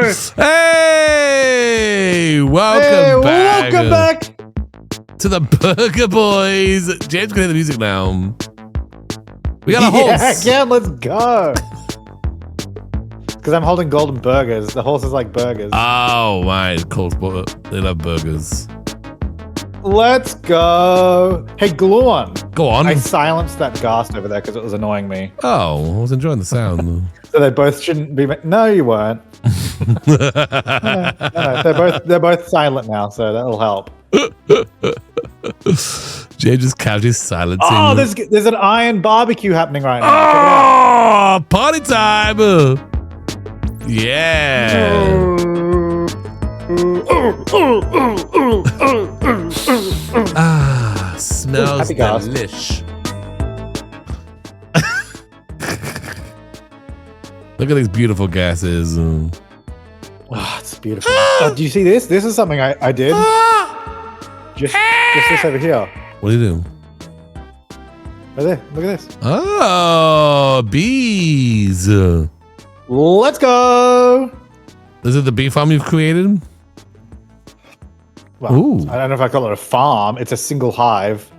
go! Hey! Welcome back. Welcome back to the Burger Boys. James can hear the music now. We got a horse. Yeah, let's go. Because I'm holding golden burgers. The horse is like burgers. Oh, my. Cool. They love burgers. Let's go. Hey, GlueOn. Go on. I silenced that ghast over there because it was annoying me. Oh, I was enjoying the sound. So they both shouldn't be. No, you weren't. No, they're both silent now, so that'll help. James just casually silencing. Oh, there's an iron barbecue happening right now. Oh, party time! Yeah. Ah, smells delish. Look at these beautiful gases. Oh, it's beautiful. Do you see this? This is something I did. Just this over here. What do you do? Right there. Look at this. Oh, bees. Let's go. Is it the bee farm you've created? Well, ooh. I don't know if I call it a farm. It's a single hive.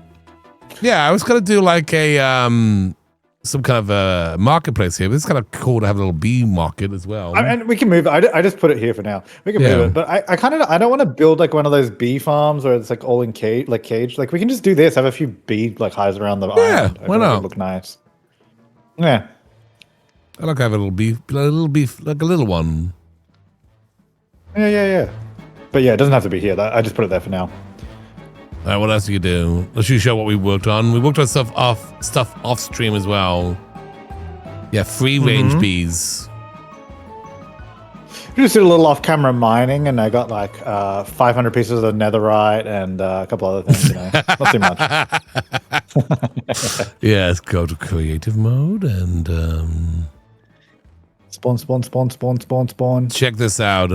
Yeah, I was gonna do like a some kind of a marketplace here. But it's kind of cool to have a little bee market as well. And we can move it. I just put it here for now. We can move it, but I don't want to build like one of those bee farms where it's like all in cage. Like we can just do this. Have a few bee like hives around the island. Why not? Look nice. Yeah. I like having a little beef, like a little one. Yeah. But yeah, it doesn't have to be here. I just put it there for now. All right, what else do you do? Let's show what we worked on. We worked on stuff off stream as well. Yeah, free range bees. We just did a little off camera mining, and I got like 500 pieces of netherite and a couple other things. You know, not too much. Yeah, let's go to creative mode and spawn. Check this out.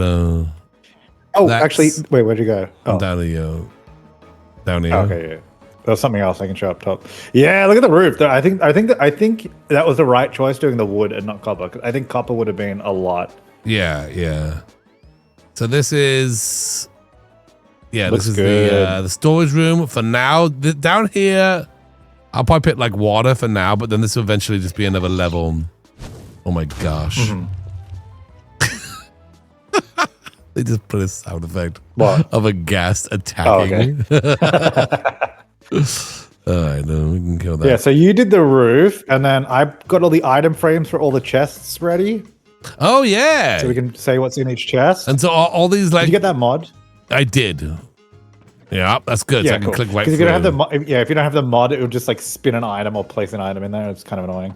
Actually, wait, where'd you go? I'm down here. Down here. Okay, yeah. There's something else I can show up top. Yeah, look at the roof. I think that was the right choice doing the wood and not copper. I think copper would have been a lot. Yeah. So this is Looks this is good. the storage room for now. Down here, I'll probably put like water for now, but then this will eventually just be another level. Oh my gosh. They just put a sound effect of a ghast attacking. Oh, okay. All right, no, we can kill that. Yeah, so you did the roof, and then I got all the item frames for all the chests ready. Oh yeah. So we can say what's in each chest. And so all these like. Did you get that mod? I did. Yeah, that's good. Yeah, so I can click right through. through. If you don't have the if you don't have the mod, it will just like spin an item or place an item in there. It's kind of annoying.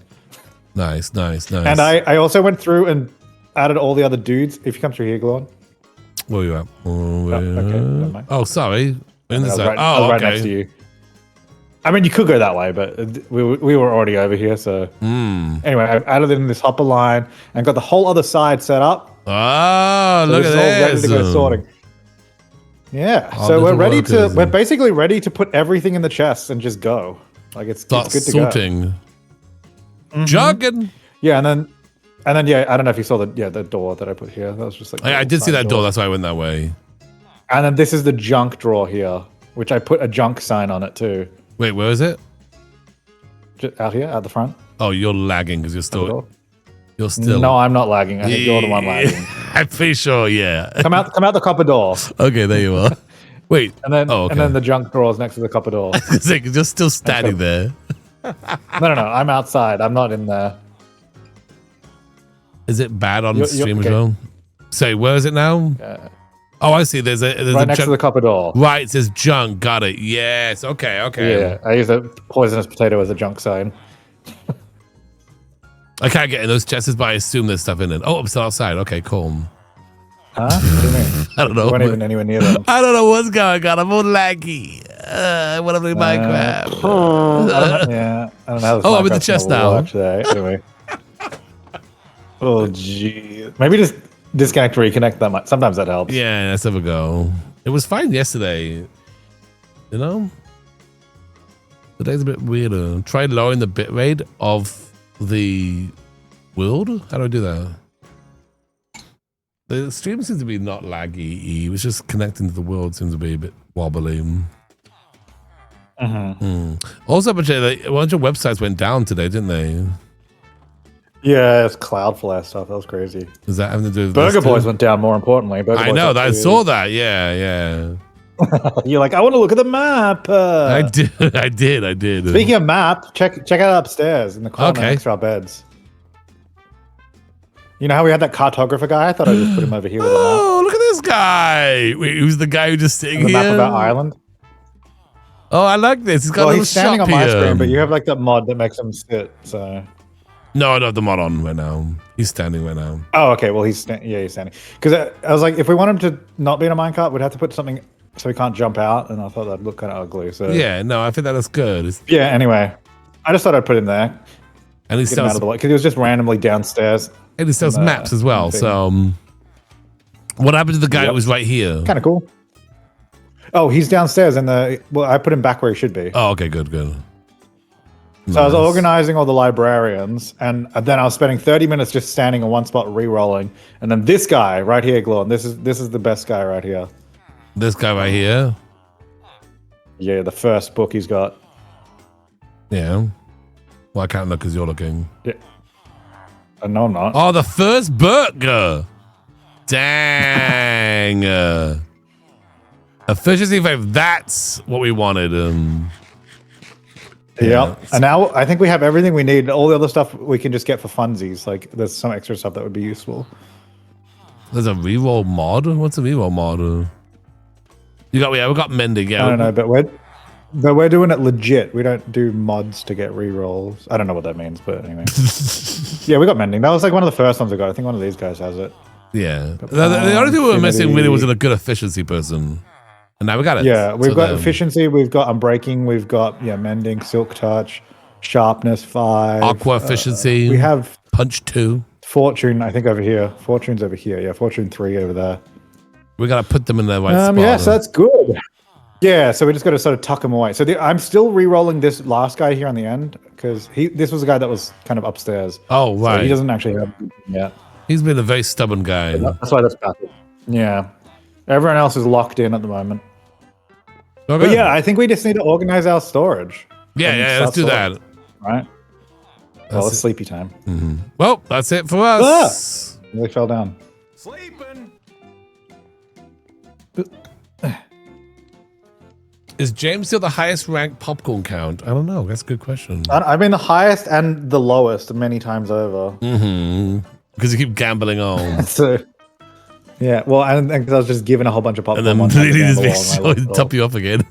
Nice. And I also went through and added all the other dudes. If you come through here, GlueOn. Where are you at? Okay, never mind. Oh, sorry. In this right, I was right next to you. I mean, you could go that way, but we were already over here. So anyway, I've added it in this hopper line and got the whole other side set up. Oh, so look at this. All ready this. to go sorting. Yeah. So we're basically ready to put everything in the chest and just go. Like it's good to sorting. Go. Jogging. Yeah, and then yeah, I don't know if you saw the door that I put here. That was just like I did see that door. That's why I went that way. And then this is the junk drawer here, which I put a junk sign on it too. Wait, where is it? Just out here, at the front. Oh, you're lagging because you're still. No, I'm not lagging. I think you're the one lagging. I'm pretty sure. Yeah. Come out the copper door. Okay, there you are. Wait. And then the junk drawer is next to the copper door. You're still standing there. No. I'm outside. I'm not in there. Is it bad on stream as well? Say, where is it now? Oh, I see. There's right next to the copper door. Right, it says junk. Got it. Yes. Okay. Yeah, I use a poisonous potato as a junk sign. I can't get in those chests, but I assume there's stuff in it. Oh, I'm still outside. Okay, cool. Huh? What do you mean? I don't know. You weren't even anywhere near them. I don't know what's going on. I'm all laggy. I want to play Minecraft. I don't know how I'm in the chest now. Anyway. Oh, gee. Maybe just disconnect, reconnect that. Sometimes that helps. Yeah, let's have a go. It was fine yesterday. You know? Today's a bit weirder. Try lowering the bitrate of the world. How do I do that? The stream seems to be not laggy. It was just connecting to the world seems to be a bit wobbly. Also, a bunch of websites went down today, didn't they? Yeah, it's Cloudflare stuff. That was crazy. Is that having to do with Burger Boys went down, more importantly. Burger I Boys know. I saw that. Yeah. You're like, I want to look at the map. I did. Speaking of map, check out upstairs in the corner next to our beds. You know how we had that cartographer guy? I thought I'd just put him over here with a map. Oh, look at this guy. Wait, who's the guy who just sitting here? The map of our island. Oh, I like this. He's got a little he's standing shop on my here. screen, but you have like that mod that makes him sit, so... No, I don't have the mod on right now. He's standing right now. Oh, okay. Well, he's standing. Because I was like, if we want him to not be in a minecart, we'd have to put something so he can't jump out, and I thought that'd look kind of ugly. So yeah, no, I think that looks good. Yeah. Anyway, I just thought I'd put him there. And he get him out of the way because he was just randomly downstairs. And he sells maps as well. So, what happened to the guy who was right here? Kind of cool. Oh, he's downstairs in the. Well, I put him back where he should be. Oh, okay, good. So I was organizing all the librarians, and then I was spending 30 minutes just standing in one spot, re-rolling. And then this guy right here, Glubee. This is the best guy right here. This guy right here. Yeah, the first book he's got. Yeah. Well, I can't look because you're looking. Yeah. No, I'm not. Oh, the first burger. Dang. Efficiency 5. That's what we wanted. Yeah. And now I think we have everything we need. All the other stuff we can just get for funsies. Like there's some extra stuff that would be useful. There's a reroll mod? What's a reroll mod? We got mending. Yeah. I don't know, but we're doing it legit. We don't do mods to get rerolls. I don't know what that means, but anyway. Yeah, we got mending. That was like one of the first ones I got. I think one of these guys has it. Yeah. The only thing we were missing really was a good efficiency person. And now we got it. Yeah, we've got efficiency, we've got unbreaking, we've got mending, silk touch, sharpness 5. Aqua efficiency. We have punch 2. Fortune, I think over here. Fortune's over here. Yeah, Fortune 3 over there. We got to put them in the right spot. Yeah, so that's good. Yeah, so we just got to sort of tuck them away. So I'm still re-rolling this last guy here on the end because this was a guy that was kind of upstairs. Oh, right. So he doesn't actually have yet. He's been a very stubborn guy. That's why that's passive. Yeah. Everyone else is locked in at the moment. Okay. But yeah, I think we just need to organize our storage. Yeah, let's do that. Right? Well, it's sleepy time. Mm-hmm. Well, that's it for us. Really fell down. Sleeping. Is James still the highest ranked popcorn count? I don't know. That's a good question. I've been the highest and the lowest many times over. Mm-hmm. Because you keep gambling on. So, yeah, well, and because I was just giving a whole bunch of popcorn. And then top you off again.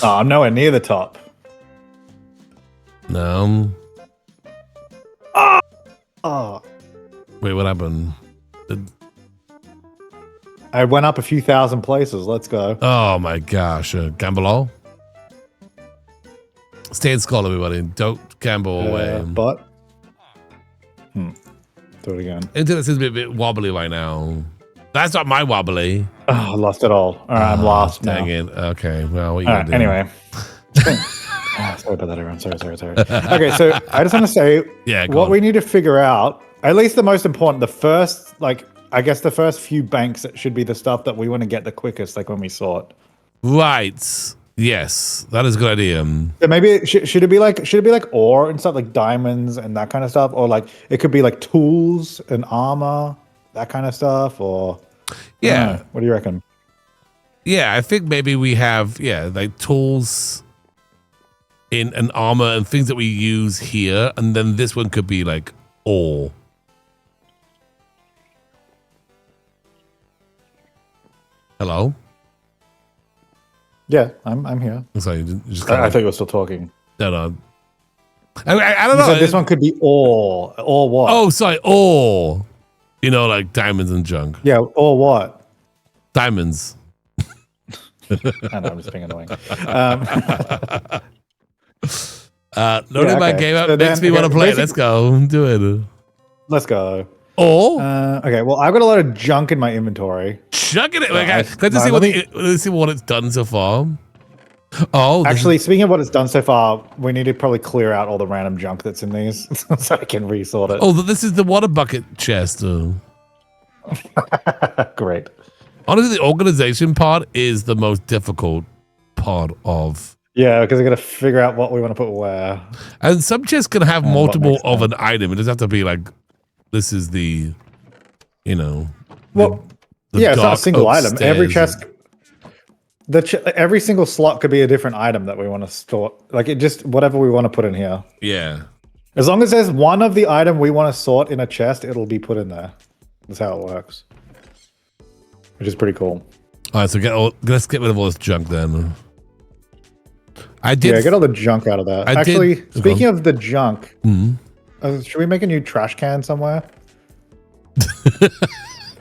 Oh, I'm nowhere near the top. No. Oh. Wait, what happened? I went up a few thousand places. Let's go. Oh my gosh. Gamble all? Stay in school, everybody. Don't gamble away. But. Do it again. Internet seems to be a bit wobbly right now. That's not my wobbly. Oh, I lost it all. All right, I'm lost now. Dang it. Okay, well, what are you going to do? Anyway. Sorry about that, everyone. Sorry. Okay, so I just want to say what we need to figure out, at least the most important, the first, I guess the first few banks that should be the stuff that we want to get the quickest, like when we sort. Right. Yes, that is a good idea. So maybe should it be like ore and stuff, like diamonds and that kind of stuff, or like it could be like tools and armor, that kind of stuff, or what do you reckon? Yeah, I think maybe we have like tools in an armor and things that we use here, and then this one could be like ore. Hello? Yeah, I'm here. Sorry, I thought you were still talking. No. I don't know. So this one could be ore. Or what? Oh, sorry, ore. You know, like diamonds and junk. Yeah, or what? Diamonds. I know, I'm just being annoying. Loading my game up makes me want to play. Let's go. Do it. Let's go. Or okay, well, I've got a lot of junk in my inventory. Chucking it. Let's see what it's done so far. Oh, actually, speaking of what it's done so far, we need to probably clear out all the random junk that's in these so I can resort it. Oh, this is the water bucket chest. Great. Honestly, the organization part is the most difficult part of. Yeah, because we're gonna figure out what we want to put where. And some chests can have multiple of an item. It doesn't have to be like this is the, Well, it's not a single item. Every chest, every single slot could be a different item that we want to store. Like it just whatever we want to put in here. Yeah. As long as there's one of the item we want to sort in a chest, it'll be put in there. That's how it works. Which is pretty cool. All right, so let's get rid of all this junk then. Get all the junk out of that. Actually, speaking of the junk, should we make a new trash can somewhere?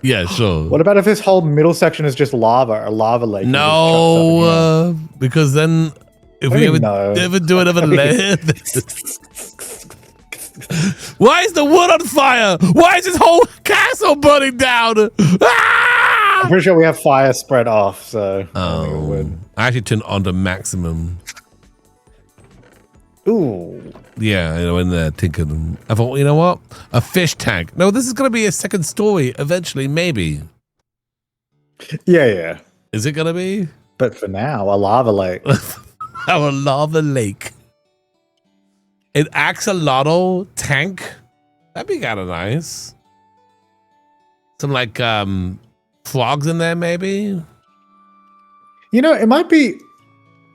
Yeah, sure. What about if this whole middle section is just lava, or lava lake? No, because then if we ever do another layer, why is the wood on fire? Why is this whole castle burning down? Ah! I'm pretty sure we have fire spread off, so I actually turned on to maximum. Ooh. Yeah, in there thinking. I thought, you know what? A fish tank. No, this is going to be a second story eventually, maybe. Yeah. Is it going to be? But for now, a lava lake. Our lava lake. An axolotl tank. That'd be kind of nice. Some like frogs in there, maybe. It might be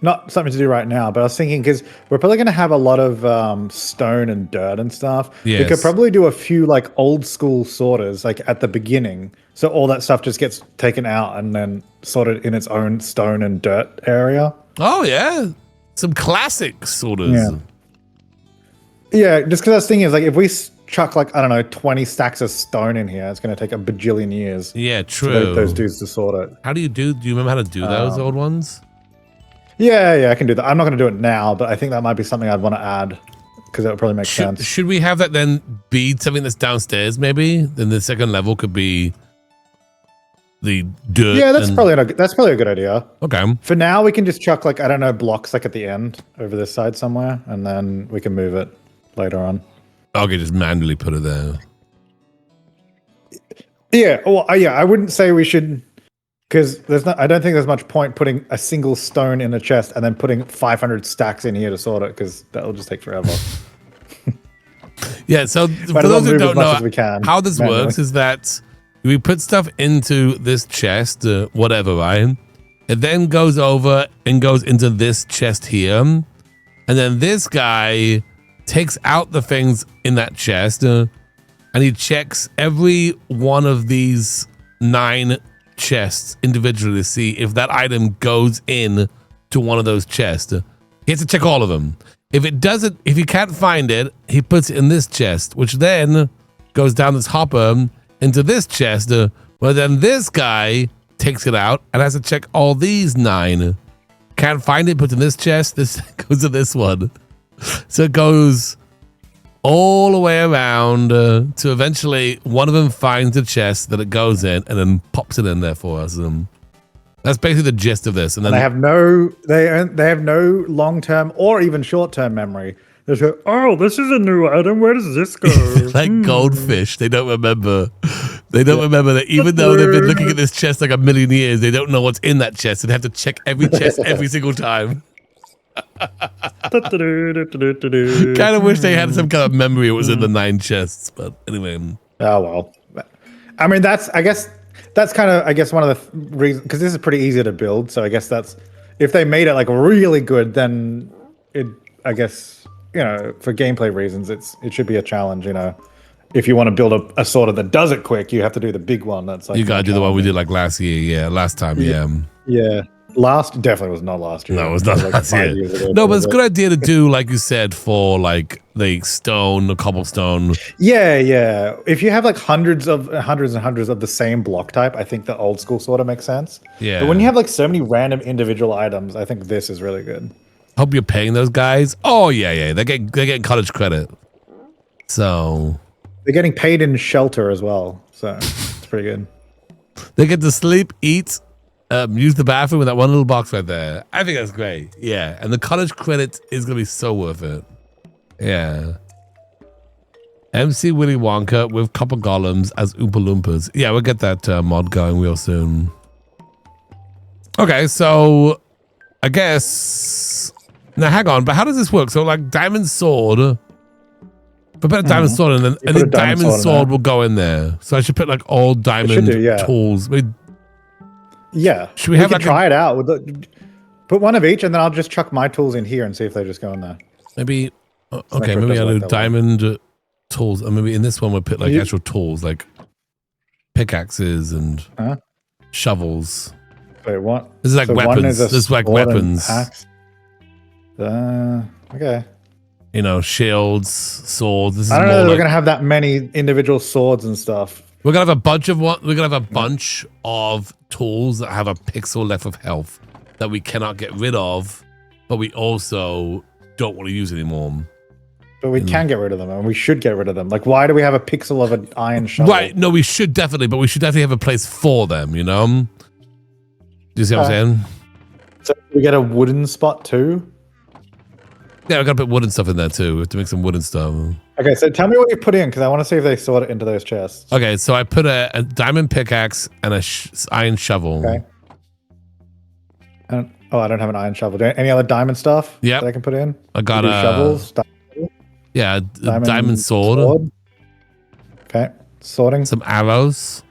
not something to do right now, but I was thinking because we're probably going to have a lot of stone and dirt and stuff. Yes. We could probably do a few like old school sorters like at the beginning. So all that stuff just gets taken out and then sorted in its own stone and dirt area. Oh, yeah. Some classic sorters. Yeah, just because I was thinking is like if we chuck like, I don't know, 20 stacks of stone in here, it's going to take a bajillion years. Yeah, true. For those dudes to sort it. How do you remember how to do those old ones? Yeah, I can do that. I'm not going to do it now, but I think that might be something I'd want to add because that would probably make sense. Should we have that then be something that's downstairs maybe? Then the second level could be the dirt. Yeah, that's probably a good idea. Okay. For now, we can just chuck like, I don't know, blocks like at the end over this side somewhere, and then we can move it later on. Okay, just manually put it there. Yeah, well, I wouldn't say we should, because I don't think there's much point putting a single stone in a chest and then putting 500 stacks in here to sort it, because that'll just take forever. Yeah, so for those who don't know how this works is that we put stuff into this chest, whatever, right? It then goes over and goes into this chest here. And then this guy takes out the things in that chest and he checks every one of these 9 chests individually to see if that item goes in to one of those chests. He has to check all of them. If it doesn't, if he can't find it, he puts it in this chest, which then goes down this hopper into this chest, where then this guy takes it out and has to check all these 9. Can't find it, puts in this chest, this goes to this one. So it goes all the way around to eventually one of them finds the chest that it goes in and then pops it in there for us. That's basically the gist of this. And then they have no long-term or even short-term memory. They go, oh, this is a new item. Where does this go? Like goldfish, they don't remember. They don't remember that even though they've been looking at this chest like a million years, they don't know what's in that chest and have to check every chest every single time. Kind of wish they had some kind of memory it was in the 9 chests, but anyway. Oh well. I mean, that's kind of one of the reasons, because this is pretty easy to build. So I guess that's, if they made it like really good, then I guess, for gameplay reasons, it should be a challenge. If you want to build a sorter that does it quick, you have to do the big one. That's like, you gotta do the one we did like last year. Yeah, last time. Yeah. Definitely was not last year. No, it was not last year. No, but it's a good idea to do, like you said, for like the stone, the cobblestone. Yeah. If you have like hundreds and hundreds of the same block type, I think the old school sorter makes sense. Yeah. But when you have like so many random individual items, I think this is really good. Hope you're paying those guys. Oh yeah. They're getting college credit. So they're getting paid in shelter as well. So it's pretty good. They get to sleep, eat, use the bathroom with that one little box right there. I think that's great. Yeah. And the college credit is going to be so worth it. Yeah. MC Willy Wonka with copper golems as Oompa Loompas. Yeah, we'll get that mod going real soon. Okay, so I guess now hang on, but how does this work? So like diamond sword. If I put a diamond sword in, and the diamond sword will go in there. So I should put like all diamond tools. Yeah. Should we have like try it out? Put one of each, and then I'll just chuck my tools in here and see if they just go in there. Maybe. Okay, maybe I'll do diamond tools, and maybe in this one we'll put like actual tools, like pickaxes and shovels. Wait, what? This is like weapons. This is like weapons. Okay. You know, shields, swords. This is I don't know that we're gonna have that many individual swords and stuff. We're gonna have a bunch of We're gonna have a bunch of tools that have a pixel left of health that we cannot get rid of, but we also don't want to use anymore. But we can get rid of them, and we should get rid of them. Like, why do we have a pixel of an iron shovel? Right? No, we should definitely, but we should definitely have a place for them. You know? Do you see what I'm saying? So we get a wooden spot too. Yeah, I gotta put wooden stuff in there too. We have to make some wooden stuff. Okay, so tell me what you put in, because I want to see if they sort it into those chests. Okay, so I put a diamond pickaxe and a iron shovel. Okay. And, I don't have an iron shovel. Any other diamond stuff that I can put in? I got shovels. Yeah, a diamond sword. Okay, sorting. Some arrows.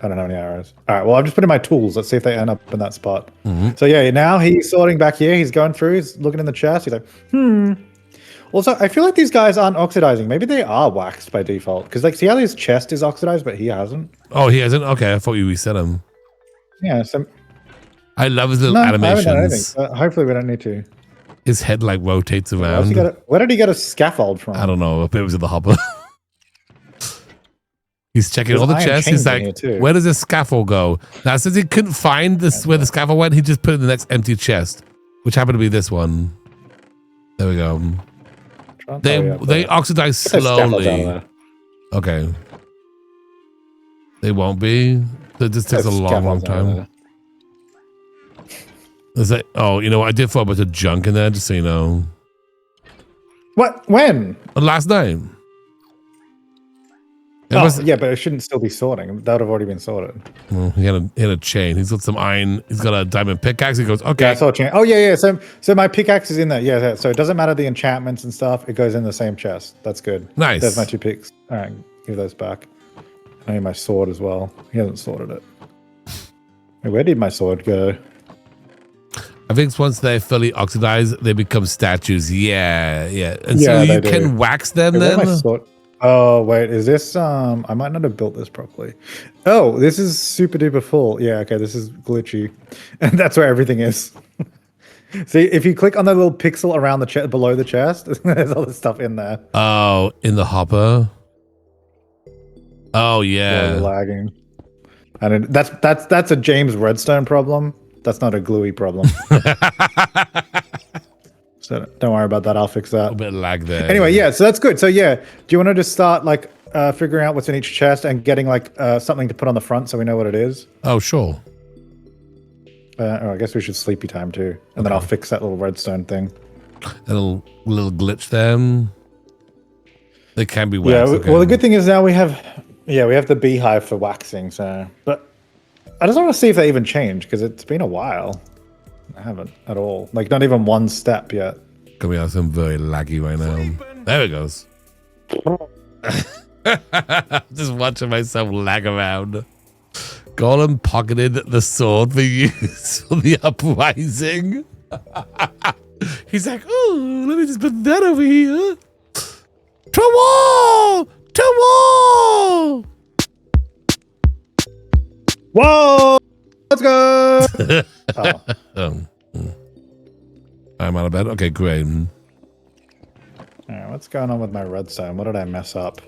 I don't have any arrows. All right, well, I've just put in my tools. Let's see if they end up in that spot. So yeah, now he's sorting back here. He's going through. He's looking in the chest. He's like, Also, I feel like these guys aren't oxidizing. Maybe they are waxed by default. Because like, see how his chest is oxidized, but he hasn't? Oh, he hasn't? Okay, I thought you reset him. Yeah, so... I love his little animations. I haven't done anything. Hopefully we don't need to. His head like rotates around. Where did he get a scaffold from? I don't know. It was in the hopper. He's checking all the chests. He's like, where does this scaffold go? Now, since he couldn't find this where the scaffold went, he just put it in the next empty chest, which happened to be this one. There we go. They oxidize slowly. Okay. They won't be. It just takes a long time. Is that? Oh, you know what? I did throw a bunch of junk in there, just so you know. What? When? Last night. Yeah, but it shouldn't still be sorting. That would have already been sorted. Well, he had a chain. He's got some iron. He's got a diamond pickaxe. He goes, okay. Yeah, I saw a chain. Oh, yeah. So my pickaxe is in there. Yeah, so it doesn't matter the enchantments and stuff. It goes in the same chest. That's good. Nice. There's my 2 picks. All right, give those back. I need my sword as well. He hasn't sorted it. Where did my sword go? I think once they're fully oxidized, they become statues. Yeah. And so you can wax them then? Oh, wait, is this, I might not have built this properly. Oh, this is super duper full. Yeah, okay, this is glitchy. And that's where everything is. See, if you click on the little pixel around the chest, below the chest, there's all this stuff in there. Oh, in the hopper? Oh, yeah. Lagging. And that's a James Redstone problem. That's not a Gluey problem. So don't worry about that. I'll fix that. A little bit of lag there. Anyway, yeah, so that's good. So yeah, do you want to just start like figuring out what's in each chest and getting like something to put on the front so we know what it is? Oh, sure. I guess we should sleepy time too. And then I'll fix that little redstone thing. A little glitch there. They can be waxed. Yeah, well, the good thing is now we have the beehive for waxing. So, but I just want to see if they even change because it's been a while. I haven't at all. Like, not even one step yet. Coming out some very laggy right now. There it goes. Just watching myself lag around. Golem pocketed the sword for use for the uprising. He's like, oh, let me just put that over here. To war! To war! Whoa! Let's go! I'm out of bed. Okay, great. All right, what's going on with my redstone? What did I mess up?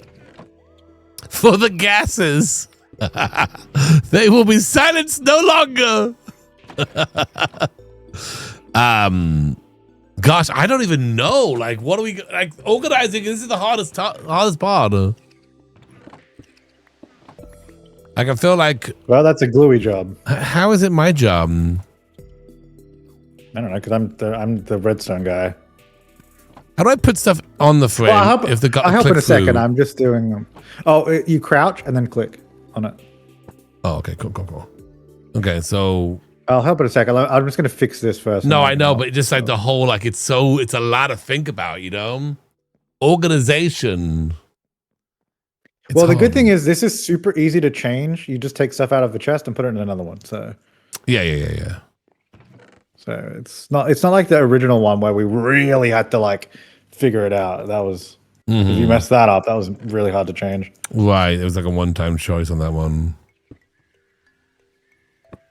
For the gases. They will be silenced no longer. Gosh, I don't even know. Like, what are we like organizing? This is the hardest part. Like, I feel like. Well, that's a Gluey job. How is it my job? I don't know, because I'm the redstone guy. How do I put stuff on the frame? Well, I'll help in a second. I'm just doing them. Oh, you crouch and then click on it. Oh, okay, cool. Okay, so I'll help in a second. I'm just going to fix this first. No, I know, but just like the whole, like it's a lot to think about, you know? Organization. Well, the good thing is this is super easy to change. You just take stuff out of the chest and put it in another one. So yeah. So it's not like the original one where we really had to like figure it out. That was if you messed that up, that was really hard to change. Right. It was like a one-time choice on that one.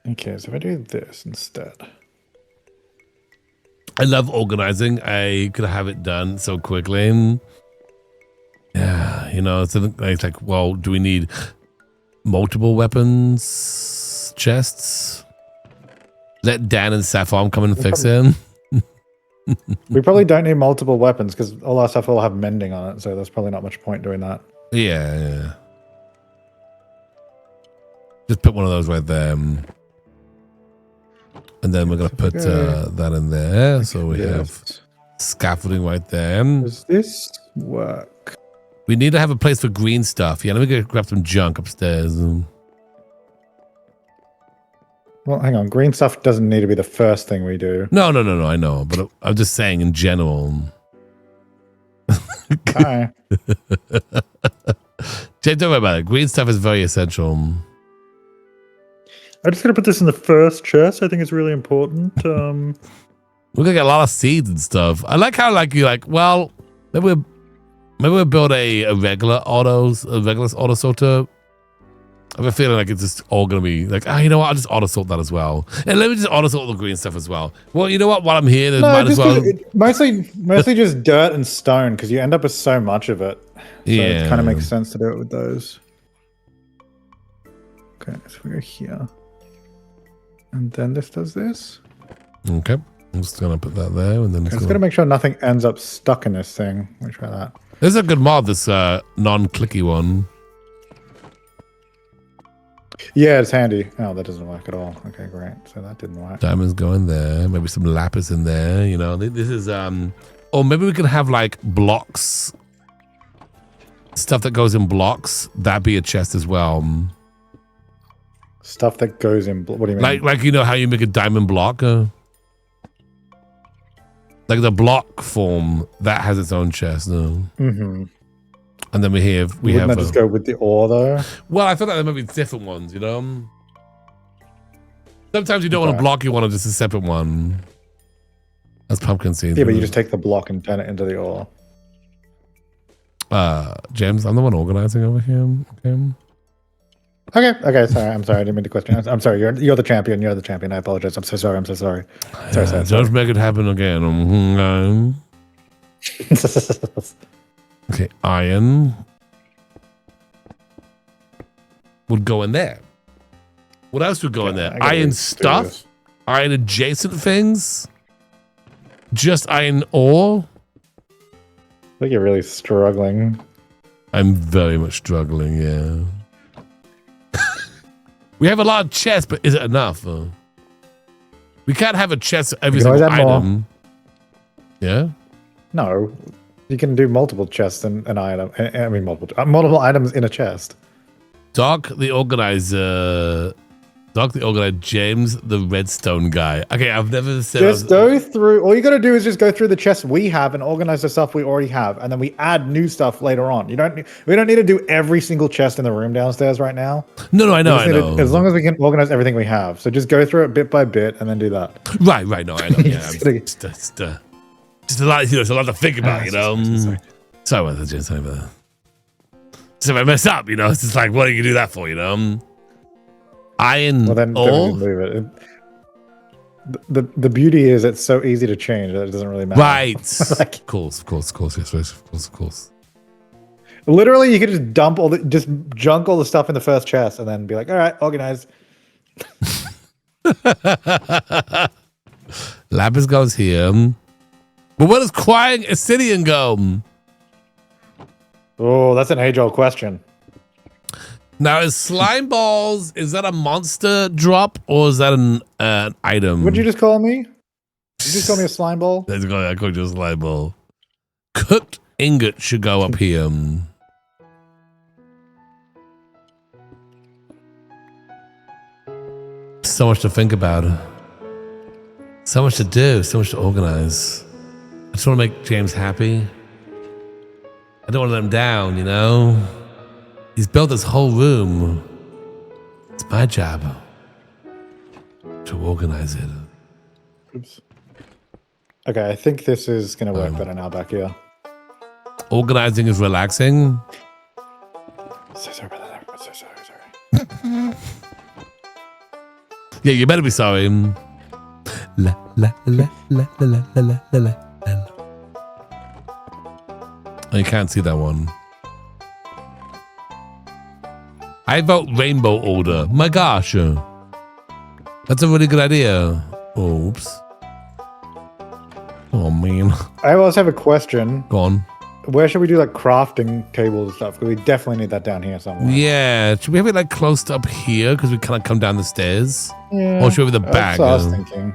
Okay, so if I do this instead. I love organizing. I could have it done so quickly. Yeah, you know, it's like, well, do we need multiple weapons chests? Let Dan and Saffron come and fix it. We probably don't need multiple weapons because all our stuff will have mending on it, so there's probably not much point doing that. Yeah. Just put one of those right there. And then we're going to put that in there. Okay, so we have scaffolding right there. Does this work? We need to have a place for green stuff. Yeah, let me go grab some junk upstairs. Well, hang on. Green stuff doesn't need to be the first thing we do. No. I know. But I'm just saying in general. Okay. Jay, don't worry about it. Green stuff is very essential. I'm just going to put this in the first chest. I think it's really important. We're going to get a lot of seeds and stuff. I like how you're like, well, maybe we'll build a regular auto sorter. I have a feeling like it's just all going to be like, you know what? I'll just auto sort that as well. And let me just auto sort the green stuff as well. Well, you know what? While I'm here, might as well. Mostly just dirt and stone because you end up with so much of it. So yeah. It kind of makes sense to do it with those. Okay, so we go here. And then this does this. Okay. I'm just going to put that there. And then I'm just going to make sure nothing ends up stuck in this thing. Let me try that. This is a good mod, this non-clicky one. Yeah, it's handy. Oh, that doesn't work at all. Okay, great. So that didn't work. Diamonds go in there. Maybe some lapis in there. You know, this is or maybe we can have like blocks, stuff that goes in blocks. That'd be a chest as well. Stuff that goes in. What do you mean? Like you know how you make a diamond block. Like the block form that has its own chest. Mm-hmm. And then we have. Wouldn't that just go with the ore though? Well, I thought that there might be different ones. You know. Sometimes you don't want a block. You want just a separate one. That's pumpkin seeds. Yeah, but you just take the block and turn it into the ore. James, I'm the one organizing over here. Okay. Sorry. I'm sorry. I didn't mean to question. I'm sorry. You're the champion. You're the champion. I apologize. I'm so sorry. Sorry. Don't make it happen again. Okay, iron would go in there. What else would go in there? Iron stuff? Iron adjacent things? Just iron ore? I think you're really struggling. I'm very much struggling, yeah. We have a lot of chests, but is it enough? We can't have a chest every single item. More. Yeah? No. You can do multiple chests in an item. I mean, multiple items in a chest. Doc the organizer, James the redstone guy. Okay, I've never said. Just go through. All you got to do is just go through the chests we have and organize the stuff we already have, and then we add new stuff later on. We don't need to do every single chest in the room downstairs right now. No, I know. As long as we can organize everything we have, so just go through it bit by bit and then do that. Right. No, I know. Yeah, just a lot, it's a lot to think about, you know. Sorry about that, James. Sorry about that. So if I mess up, it's just like, what do you do that for, Iron then ore. Move it. The beauty is it's so easy to change that it doesn't really matter. Right. Of course. Yes, of course. Literally, you could just junk all the stuff in the first chest and then be like, all right, organize. Lapis goes here. But where does Crying Obsidian go? Oh, that's an age-old question. Now, is slime balls, is that a monster drop or is that an item? What'd you just call me? Did you just call me a slime ball? I called you a slime ball. Cooked ingot should go up here. So much to think about. So much to do. So much to organize. I just want to make James happy. I don't want to let him down, you know? He's built this whole room. It's my job to organize it. Oops. Okay, I think this is going to work better now back here. Organizing is relaxing. So sorry about that. I'm so sorry. Yeah, you better be sorry. La, la, la, la, la, la, la, la, la. Oh, you can't see that one. I vote rainbow order. My gosh. That's a really good idea. Oops. Oh, man. I also have a question. Go on. Where should we do like crafting tables and stuff? Because we definitely need that down here somewhere. Yeah. Should we have it like close up here? Because we kind of come down the stairs. Yeah. Or should we have the back? That's what I was thinking.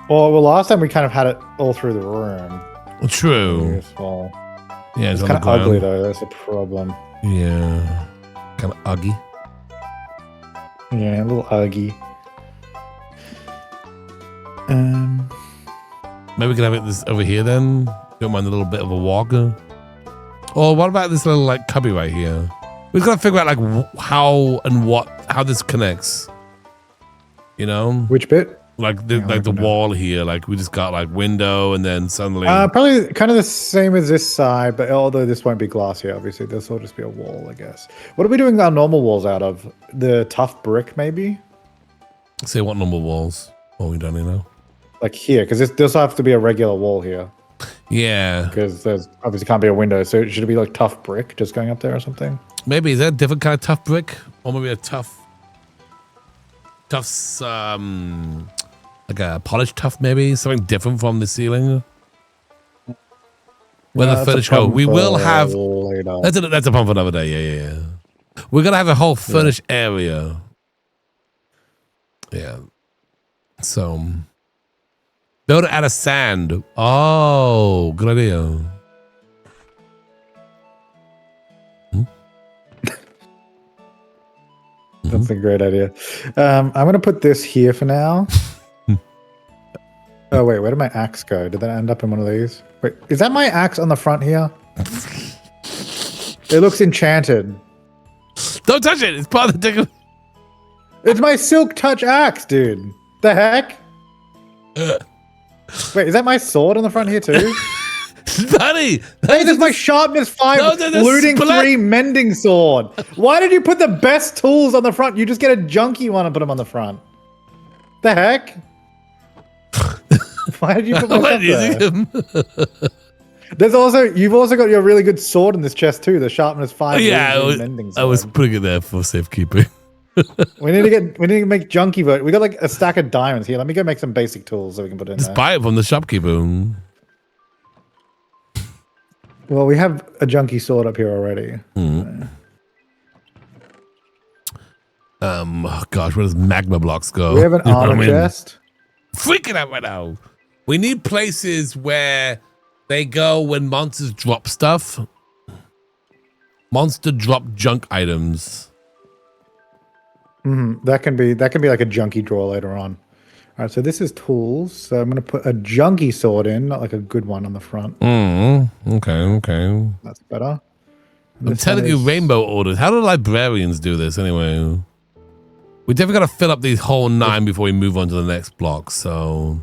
Well, last time we kind of had it all through the room. True. Yeah, it's kind of ugly though. That's a problem. Yeah. Kind of ugly. Yeah, a little ugly. Maybe we can have it this over here then. Don't mind a little bit of a walk. Or what about this little like cubby right here? We've got to figure out like how this connects. You know? Which bit? Like the wall here. Like we just got like window and then suddenly. Probably kind of the same as this side, but although this won't be glass here, obviously this will just be a wall, I guess. What are we doing our normal walls out of? The tough brick, maybe? Say what normal walls? What we done, you know? Like here, because this will have to be a regular wall here. Yeah. Because there's obviously can't be a window, so should it be like tough brick just going up there or something? Maybe is that a different kind of tough brick, or maybe a tough, like a polished tough, maybe something different from the ceiling. Where the furniture go, we will have. That's a problem for another day. Yeah. We're gonna have a whole furnished area. Yeah. So. Build it out of sand. Oh, good idea. That's a great idea. I'm going to put this here for now. Oh, wait. Where did my axe go? Did that end up in one of these? Wait, is that my axe on the front here? It looks enchanted. Don't touch it. It's part of the tickle. It's my silk touch axe, dude. The heck? Wait, is that my sword on the front here too? Buddy! Hey, there's my sharpness 5 looting 3 mending sword. Why did you put the best tools on the front? You just get a junky one and put them on the front. The heck? Why did you put my stuff there? There's also, you've also got your really good sword in this chest too, the sharpness 5 mending sword. I was putting it there for safekeeping. we need to make junky vote. We got like a stack of diamonds here. Let me go make some basic tools so we can put it in there. Just buy it from the shopkeeper. Well, we have a junky sword up here already. Oh gosh, where does magma blocks go? We have an armor chest. Freaking out right now. We need places where they go when monsters drop stuff. Monster drop junk items. That can be like a junky drawer later on. All right, so this is tools. So I'm going to put a junky sword in, not like a good one on the front. Okay. That's better. I'm telling you, rainbow orders. How do librarians do this anyway? We definitely got to fill up these whole 9 before we move on to the next block. So,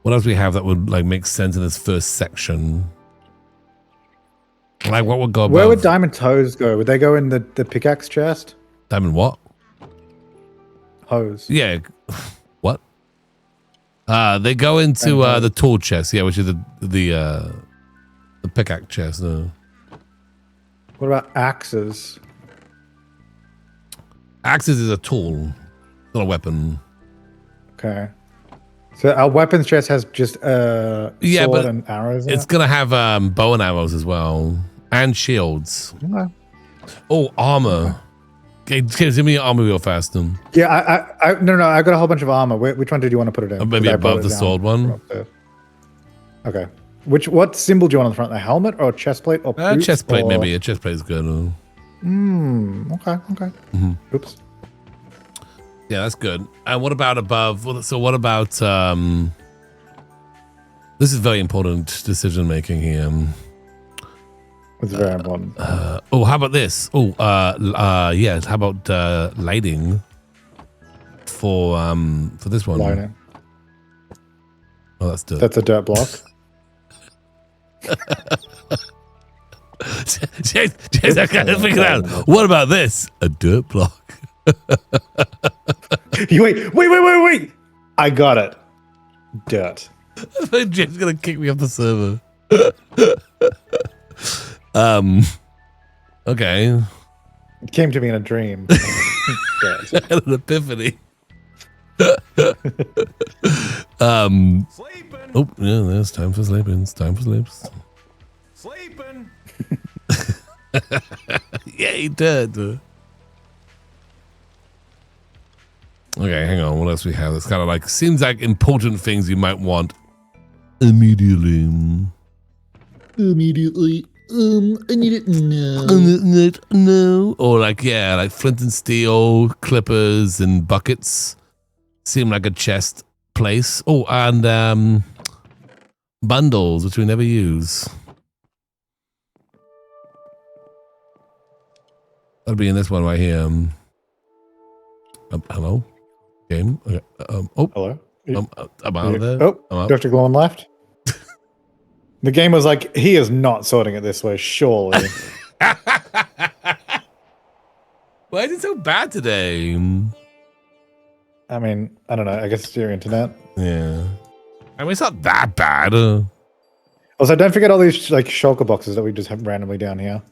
what else we have that would like make sense in this first section? Like what would go above? Where would diamond toes go? Would they go in the pickaxe chest? Diamond what? Hose. Yeah. What? They go into the tool chest, which is the pickaxe chest. What about axes? Axes is a tool, not a weapon. Okay. So our weapons chest has just sword and arrows. It's gonna have bow and arrows as well, and shields. Okay. Oh, armor. Okay, give me your armor real fast. Yeah, no, I got a whole bunch of armor. Which one did you want to put it in? Maybe above the sword one. Okay. What symbol do you want on the front? The helmet or chest plate or chest plate? Or... maybe a chest plate is good. Okay. Oops. Yeah, that's good. And what about above? So what about this is very important decision making here. It's very important. How about this? Yeah. How about lighting for this one? Lighting. Oh, that's dirt. That's a dirt block. Chase, I can't figure it out. What about this? A dirt block. Wait. I got it. Dirt. Jim's gonna kick me off the server. Okay. It came to me in a dream. An epiphany. Oh, yeah, there's time for sleeping. It's time for sleeps. Sleeping. Yeah, he did. Okay, hang on. What else we have? It's kind of like seems like important things you might want immediately. I need it now. No. Or like flint and steel, clippers and buckets. Seem like a chest place. Oh, and bundles, which we never use. That'll be in this one right here. Hello? Game? Okay. Hello? I'm out of there. Oh, DrGluon left. The game was like, he is not sorting it this way, surely. Why is it so bad today? I mean, I don't know. I guess it's your internet. Yeah. I mean, it's not that bad. Also, don't forget all these like shulker boxes that we just have randomly down here.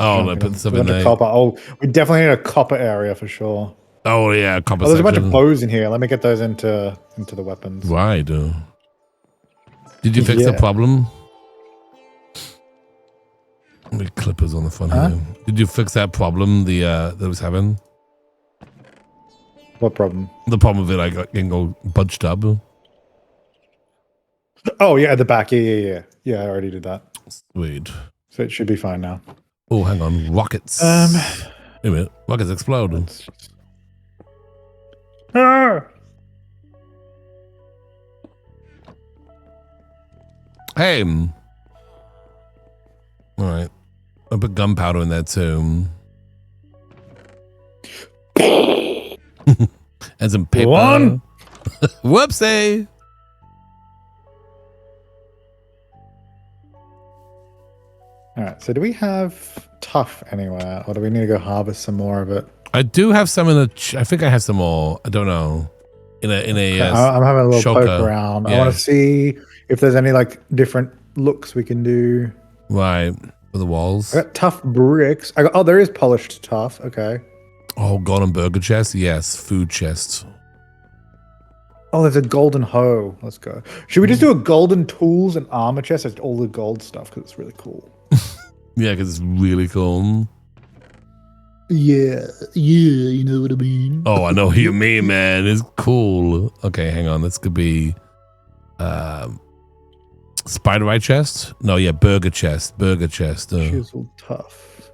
Oh, they put stuff in there. Copper. Oh, we definitely need a copper area for sure. Oh yeah, copper. Oh, there's a bunch of bows in here. Let me get those into the weapons. Right. Did you fix the problem? The clippers on the front here. Did you fix that problem that was having? What problem? The problem of it, I can go bunched up. Oh yeah, at the back. Yeah. I already did that. Sweet. So it should be fine now. Oh, hang on. Rockets. Wait a minute. Rockets explode. Hey. All right. I put gunpowder in there too. And some paper. One. Whoopsie. All right. So do we have tough anywhere, or do we need to go harvest some more of it? I do have some in I think I have some more. I don't know. In a. I'm having a little shulker. poke around. Yeah. I want to see if there's any like different looks we can do. Right for the walls. I got tough bricks. There is polished tough. Okay. Oh, golden burger chest. Yes, food chests. Oh, there's a golden hoe. Let's go. Should we just do a golden tools and armor chest? That's all the gold stuff because it's really cool. Yeah, because it's really cool. Yeah, you know what I mean. Oh, I know what you mean, man. It's cool. Okay, hang on. This could be spiderite chest. No, yeah, burger chest. Chisel tough.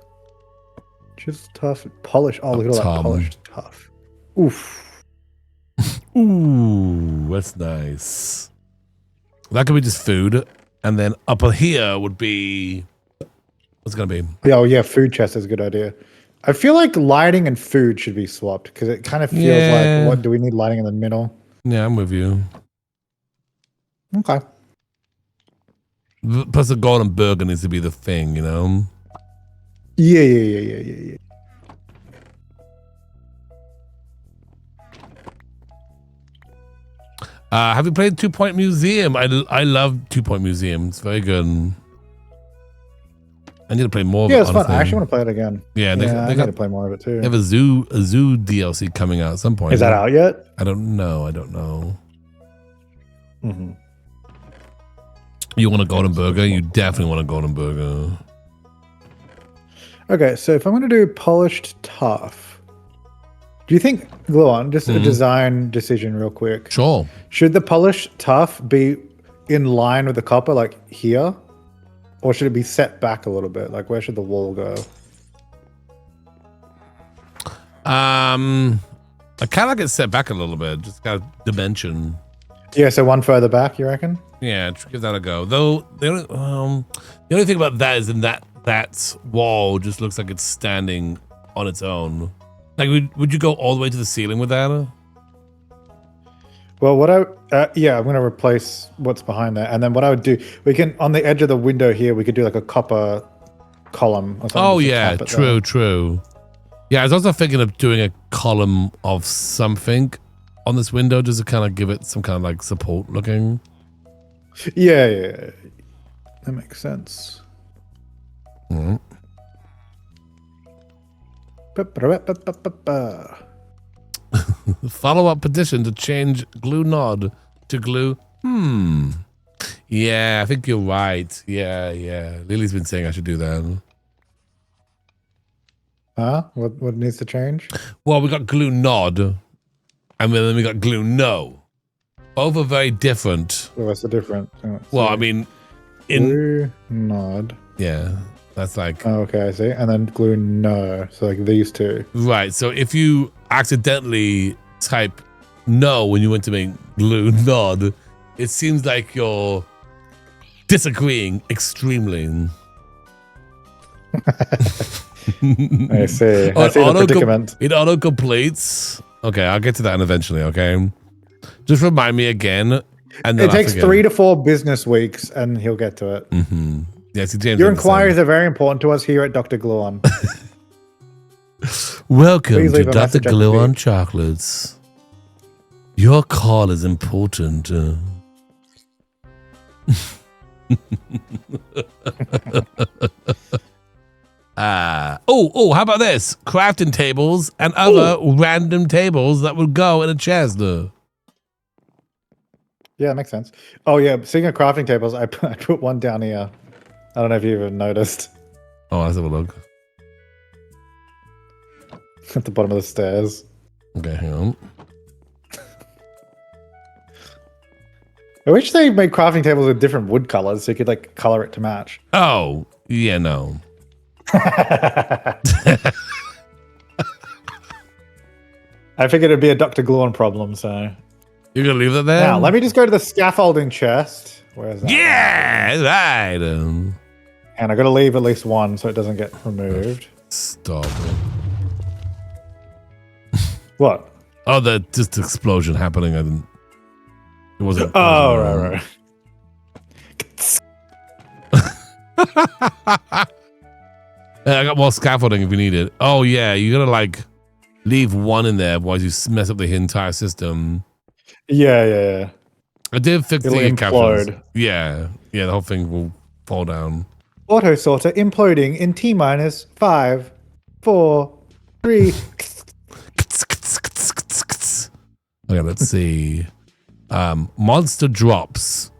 Chisel tough. Polish. Oh, look at all that polished tough. Oof. Ooh, that's nice. That could be just food, and then up here would be what's it gonna be? Oh yeah, food chest is a good idea. I feel like lighting and food should be swapped because it kind of feels like, what do we need lighting in the middle? Yeah, I'm with you. Okay. Plus, the golden burger needs to be the thing, you know? Yeah. Have you played 2 Point Museum? I love 2 Point Museum. It's very good. I need to play more of it. Yeah, it's fun. I actually want to play it again. Yeah, I got to play more of it too. They have a zoo DLC coming out at some point. Is that out yet? I don't know. Mm-hmm. You want a golden burger? You definitely want a golden burger. Okay, so if I'm going to do polished tough, do you think, Gluon, just a design decision real quick. Sure. Should the polished tough be in line with the copper, like here? Or should it be set back a little bit? Like, where should the wall go? I kind of like it set back a little bit. Just got a dimension. Yeah, so one further back, you reckon? Yeah, give that a go. Though the only thing about that is in that wall just looks like it's standing on its own. Like, would you go all the way to the ceiling with that? Well, yeah, I'm going to replace what's behind that. And then what I would do, we can, on the edge of the window here, we could do like a copper column or something. Oh, yeah, true. Yeah, I was also thinking of doing a column of something on this window just to kind of give it some kind of like support looking. Yeah. That makes sense. Mm-hmm. Follow-up petition to change glue nod to glue. Yeah, I think you're right. Yeah. Lily's been saying I should do that. What needs to change? Well, we got glue nod, and then we got glue no. Both are very different. What's the difference? Well, I mean, glue nod. Yeah, that's like. Oh, okay, I see. And then glue no. So like these two. Right. So if you accidentally type no when you went to make glue nod, it seems like you're disagreeing extremely. I see. I see the predicament. It auto completes. Okay, I'll get to that eventually. Okay, just remind me again. And then it takes 3 to 4 business weeks, and he'll get to it. Mm-hmm. Yeah, see, James, your inquiries are very important to us here at DrGluon. Welcome to DrGluon Chocolates. Your call is important. How about this? Crafting tables and other random tables that would go in a chest. Yeah, that makes sense. Oh yeah, speaking of crafting tables, I put one down here. I don't know if you even noticed. Oh, let's have a look. At the bottom of the stairs. Okay, hang on. I wish they made crafting tables with different wood colors so you could like color it to match. Oh, yeah, no. I figured it'd be a DrGluon problem, so. You're gonna leave it there? Now, let me just go to the scaffolding chest. Where is that? Yeah, right. And I gotta leave at least one so it doesn't get removed. Stop. What? Oh, just explosion happening. It wasn't. Oh, right. I got more scaffolding if you need it. Oh yeah, you gotta like leave one in there, otherwise you mess up the entire system. Yeah. I did fix the captions. Yeah, the whole thing will fall down. Auto sorter imploding in T-minus 5, 4, 3. Okay, let's see. Monster drops.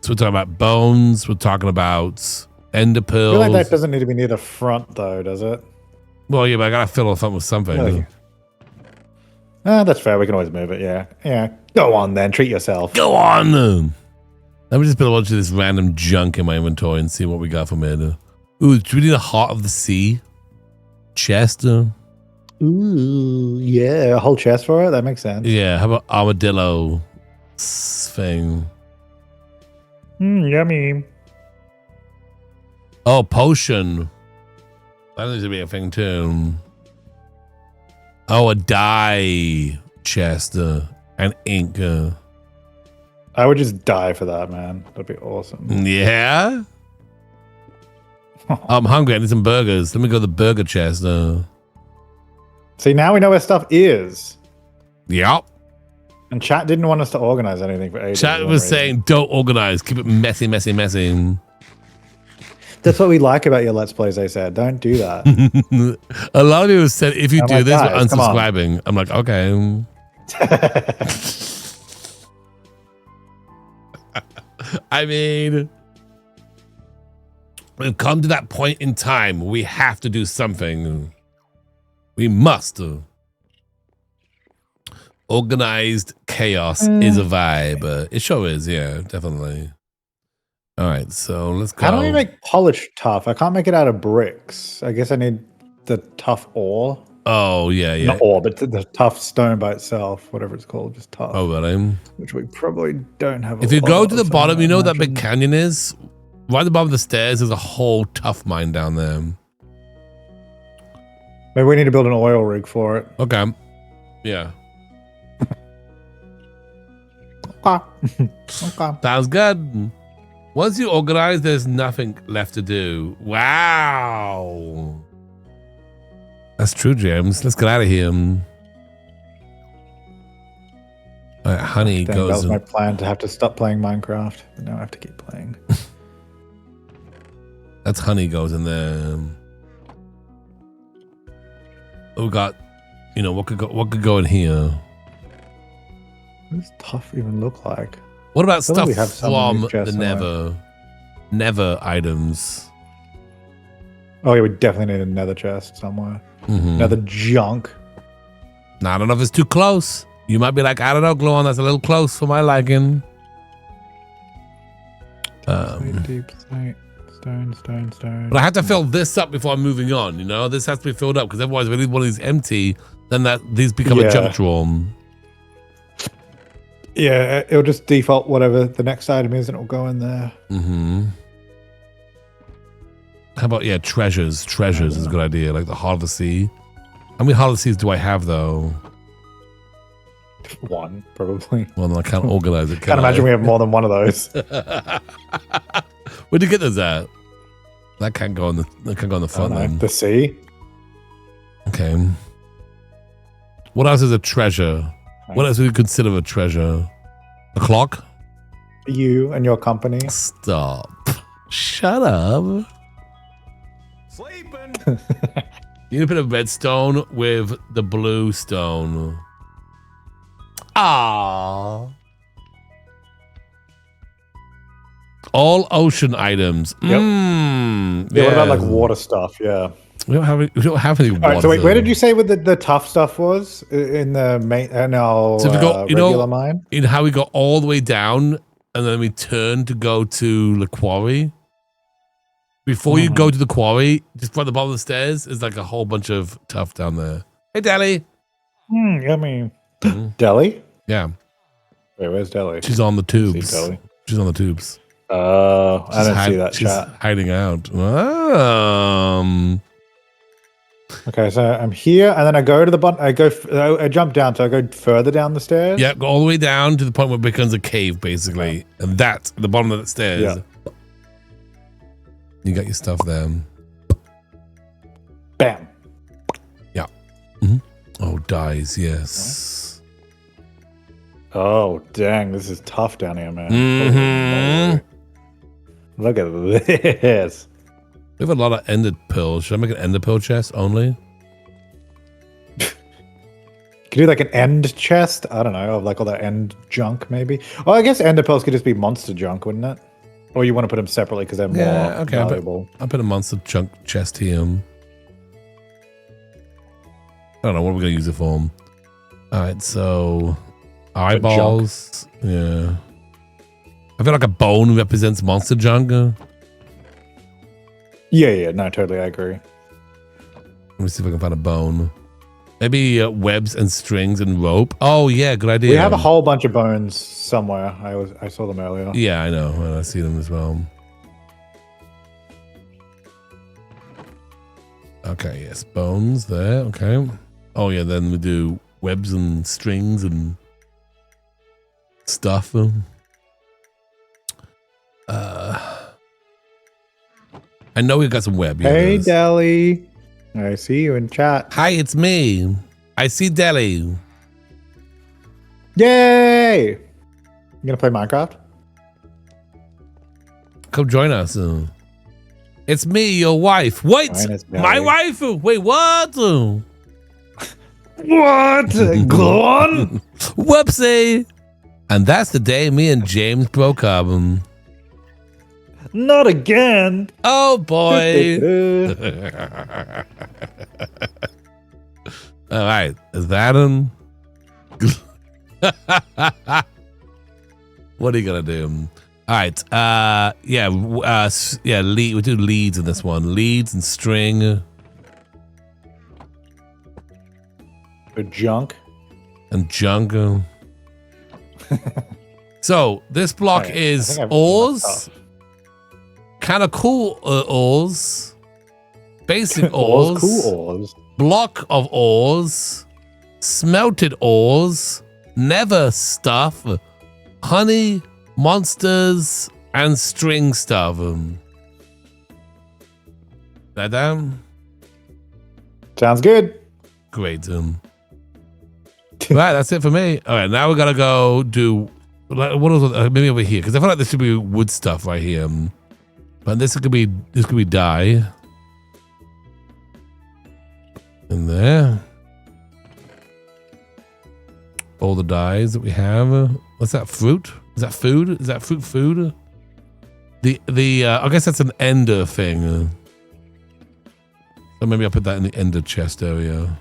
So we're talking about bones. We're talking about ender pearls. I feel like that doesn't need to be near the front, though, does it? Well, yeah, but I gotta fill the front with something. That's fair. We can always move it. Yeah. Go on, then. Treat yourself. Go on. Let me just put a bunch of this random junk in my inventory and see what we got from it. Ooh, do we need a Heart of the Sea chest? Ooh, yeah, a whole chest for it. That makes sense. Yeah, how about armadillo thing? Yummy. Oh, potion. That needs to be a thing too. Oh, a dye chest and ink. I would just die for that, man. That'd be awesome. Yeah. I'm hungry. I need some burgers. Let me go to the burger chest. See, now we know where stuff is. Yep. And chat didn't want us to organize anything for ages. Chat was saying, don't organize. Keep it messy. That's what we like about your Let's Plays, they said. Don't do that. A lot of people said, if you do this, we're unsubscribing. I'm like, okay. I mean, we've come to that point in time where we have to do something. We must. organized chaos is a vibe. It sure is, yeah, definitely. All right, so let's go. How do we make polish tough? I can't make it out of bricks. I guess I need the tough ore. Oh, yeah. Not ore, but the tough stone by itself, whatever it's called, just tough. Oh, really? Which we probably don't have. If you go to the bottom, you know that big canyon is? Right at the bottom of the stairs, there's a whole tough mine down there. Maybe we need to build an oil rig for it. Okay. Yeah. Okay. Sounds good. Once you organize, there's nothing left to do. Wow. That's true, James. Let's get out of here. All right, honey goes. That was my plan, to have to stop playing Minecraft, but now I have to keep playing. That's honey goes in there. We got, what could go in here? What does tough even look like? What about stuff from the Never items? Oh yeah, we definitely need a nether chest somewhere. Nether junk. Now, I don't know if it's too close. You might be like, I don't know, Gluon, that's a little close for my liking. Deep slate. Stone. But I have to fill this up before I'm moving on, This has to be filled up, because otherwise, if we leave one of these empty, then these become a junk drawer. Yeah, it'll just default whatever the next item is, and it'll go in there. How about, treasures? Treasures is a good idea, like the Heart of the Sea. How many Heart of the Seas do I have, though? One, probably. Well, then I can't organize it. Can't imagine we have more than one of those. Where'd you get those at? That can't go on the front then. The sea. Okay. What else is a treasure? What else would you consider a treasure? A clock? You and your company. Stop. Shut up. Sleeping. You need to put a redstone with the blue stone. Ah. All ocean items. Yep. Yeah, what about like water stuff? Yeah. We don't have any water. All right, so wait, where did you say the tough stuff was in the main? So if we go, regular mine. In how we go all the way down, and then we turn to go to the quarry. Before you go to the quarry, just by the bottom of the stairs is like a whole bunch of tough down there. Hey, Deli. Yummy. Deli? Yeah. Wait, where's Deli? She's on the tubes. She's on the tubes. I didn't see that she's chat. Hiding out. Okay, so I'm here, and then I go to the bottom. I jump down, so I go further down the stairs. Yeah, go all the way down to the point where it becomes a cave, basically, and that's the bottom of the stairs. Yeah. You got your stuff there. Bam. Yeah. Oh, dies. Yes. Oh, dang! This is tough down here, man. Look at this. We have a lot of ender pills. Should I make an ender pill chest only? Could you do like an end chest? I don't know, of like all that end junk, maybe. Oh, I guess ender pearls could just be monster junk, wouldn't it? Or you want to put them separately because they're more valuable. I'll put a monster junk chest here. I don't know what we're gonna use it for. All right, so eyeballs. Yeah. I feel like a bone represents monster junk. Yeah, no, totally, I agree. Let me see if I can find a bone. Maybe webs and strings and rope. Oh yeah, good idea. We have a whole bunch of bones somewhere. I saw them earlier. Yeah, I know. I see them as well. Okay, yes, bones there. Okay. Oh yeah, then we do webs and strings and stuff. I know we've got some web. Hey, Deli. I see you in chat. Hi, it's me. I see Deli. Yay! You gonna play Minecraft? Come join us. It's me, your wife. Wait, my wife? Wait, what? What? Glubee? Whoopsie. And that's the day me and James broke up. Not again. Oh boy. All right. Is that him? What are you gonna do? All right. Yeah. We do leads in this one. Leads and string. Junk. And junk. So this block is ores. Kind of cool ores. Basic ores. Cool ores. Block of ores. Smelted ores. Never stuff. Honey. Monsters and string stuff. That down? Sounds good. Great. Right, that's it for me. All right, now we gotta go do what else? Maybe over here because I feel like there should be wood stuff right here. But this could be dye. In there. All the dyes that we have. What's that? Fruit? Is that food? Is that fruit food? I guess that's an ender thing. So maybe I'll put that in the ender chest area.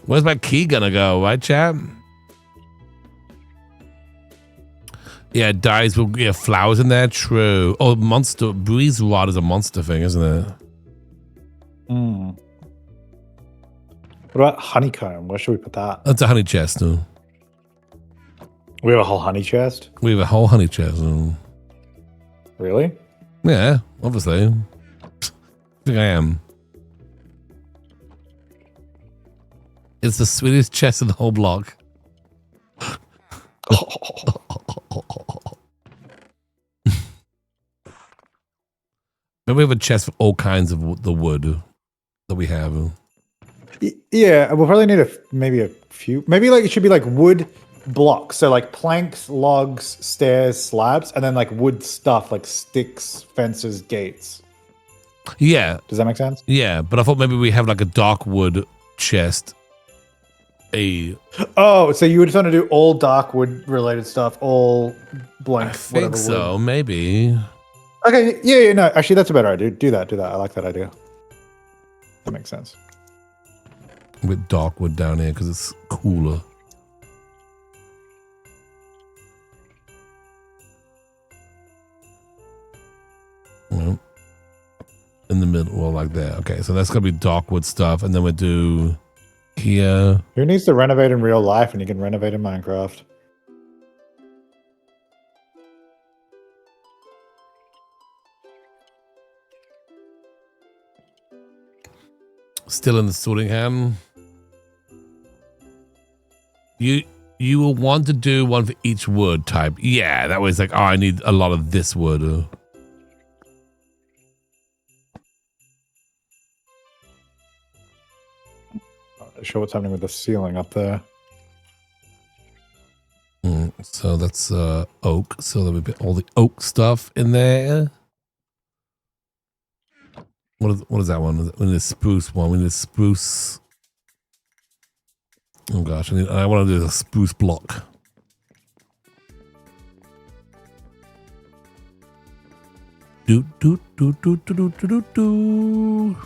Where's my key gonna go? Right, chat? Yeah, dyes will get flowers in there. True. Oh, monster breeze rod is a monster thing, isn't it? Hmm. What about honeycomb? Where should we put that? That's a honey chest. No? We have a whole honey chest? We have a whole honey chest. No? Really? Yeah, obviously. I think I am. It's the sweetest chest in the whole block. Maybe we have a chest for all kinds of the wood that we have. Yeah, we'll probably need maybe a few. Maybe like it should be like wood blocks. So like planks, logs, stairs, slabs, and then like wood stuff like sticks, fences, gates. Yeah. Does that make sense? Yeah, but I thought maybe we have like a dark wood chest. Oh, so you would just want to do all dark wood related stuff, all blank. I think so, wood. Maybe. Okay, yeah, no, actually that's a better idea. Do that. I like that idea. That makes sense. With dark wood down here because it's cooler. Well, in the middle, well, like that. Okay, so that's gonna be dark wood stuff, and then we do here. Who needs to renovate in real life, and you can renovate in Minecraft? Still in the sorting ham. You will want to do one for each wood type. Yeah, that way it's like, oh, I need a lot of this wood. Not sure what's happening with the ceiling up there. So that's oak. So there we put all the oak stuff in there. What is that one? We need a spruce one. We need a spruce. Oh gosh, I want to do the spruce block. Do do do do do do do do do.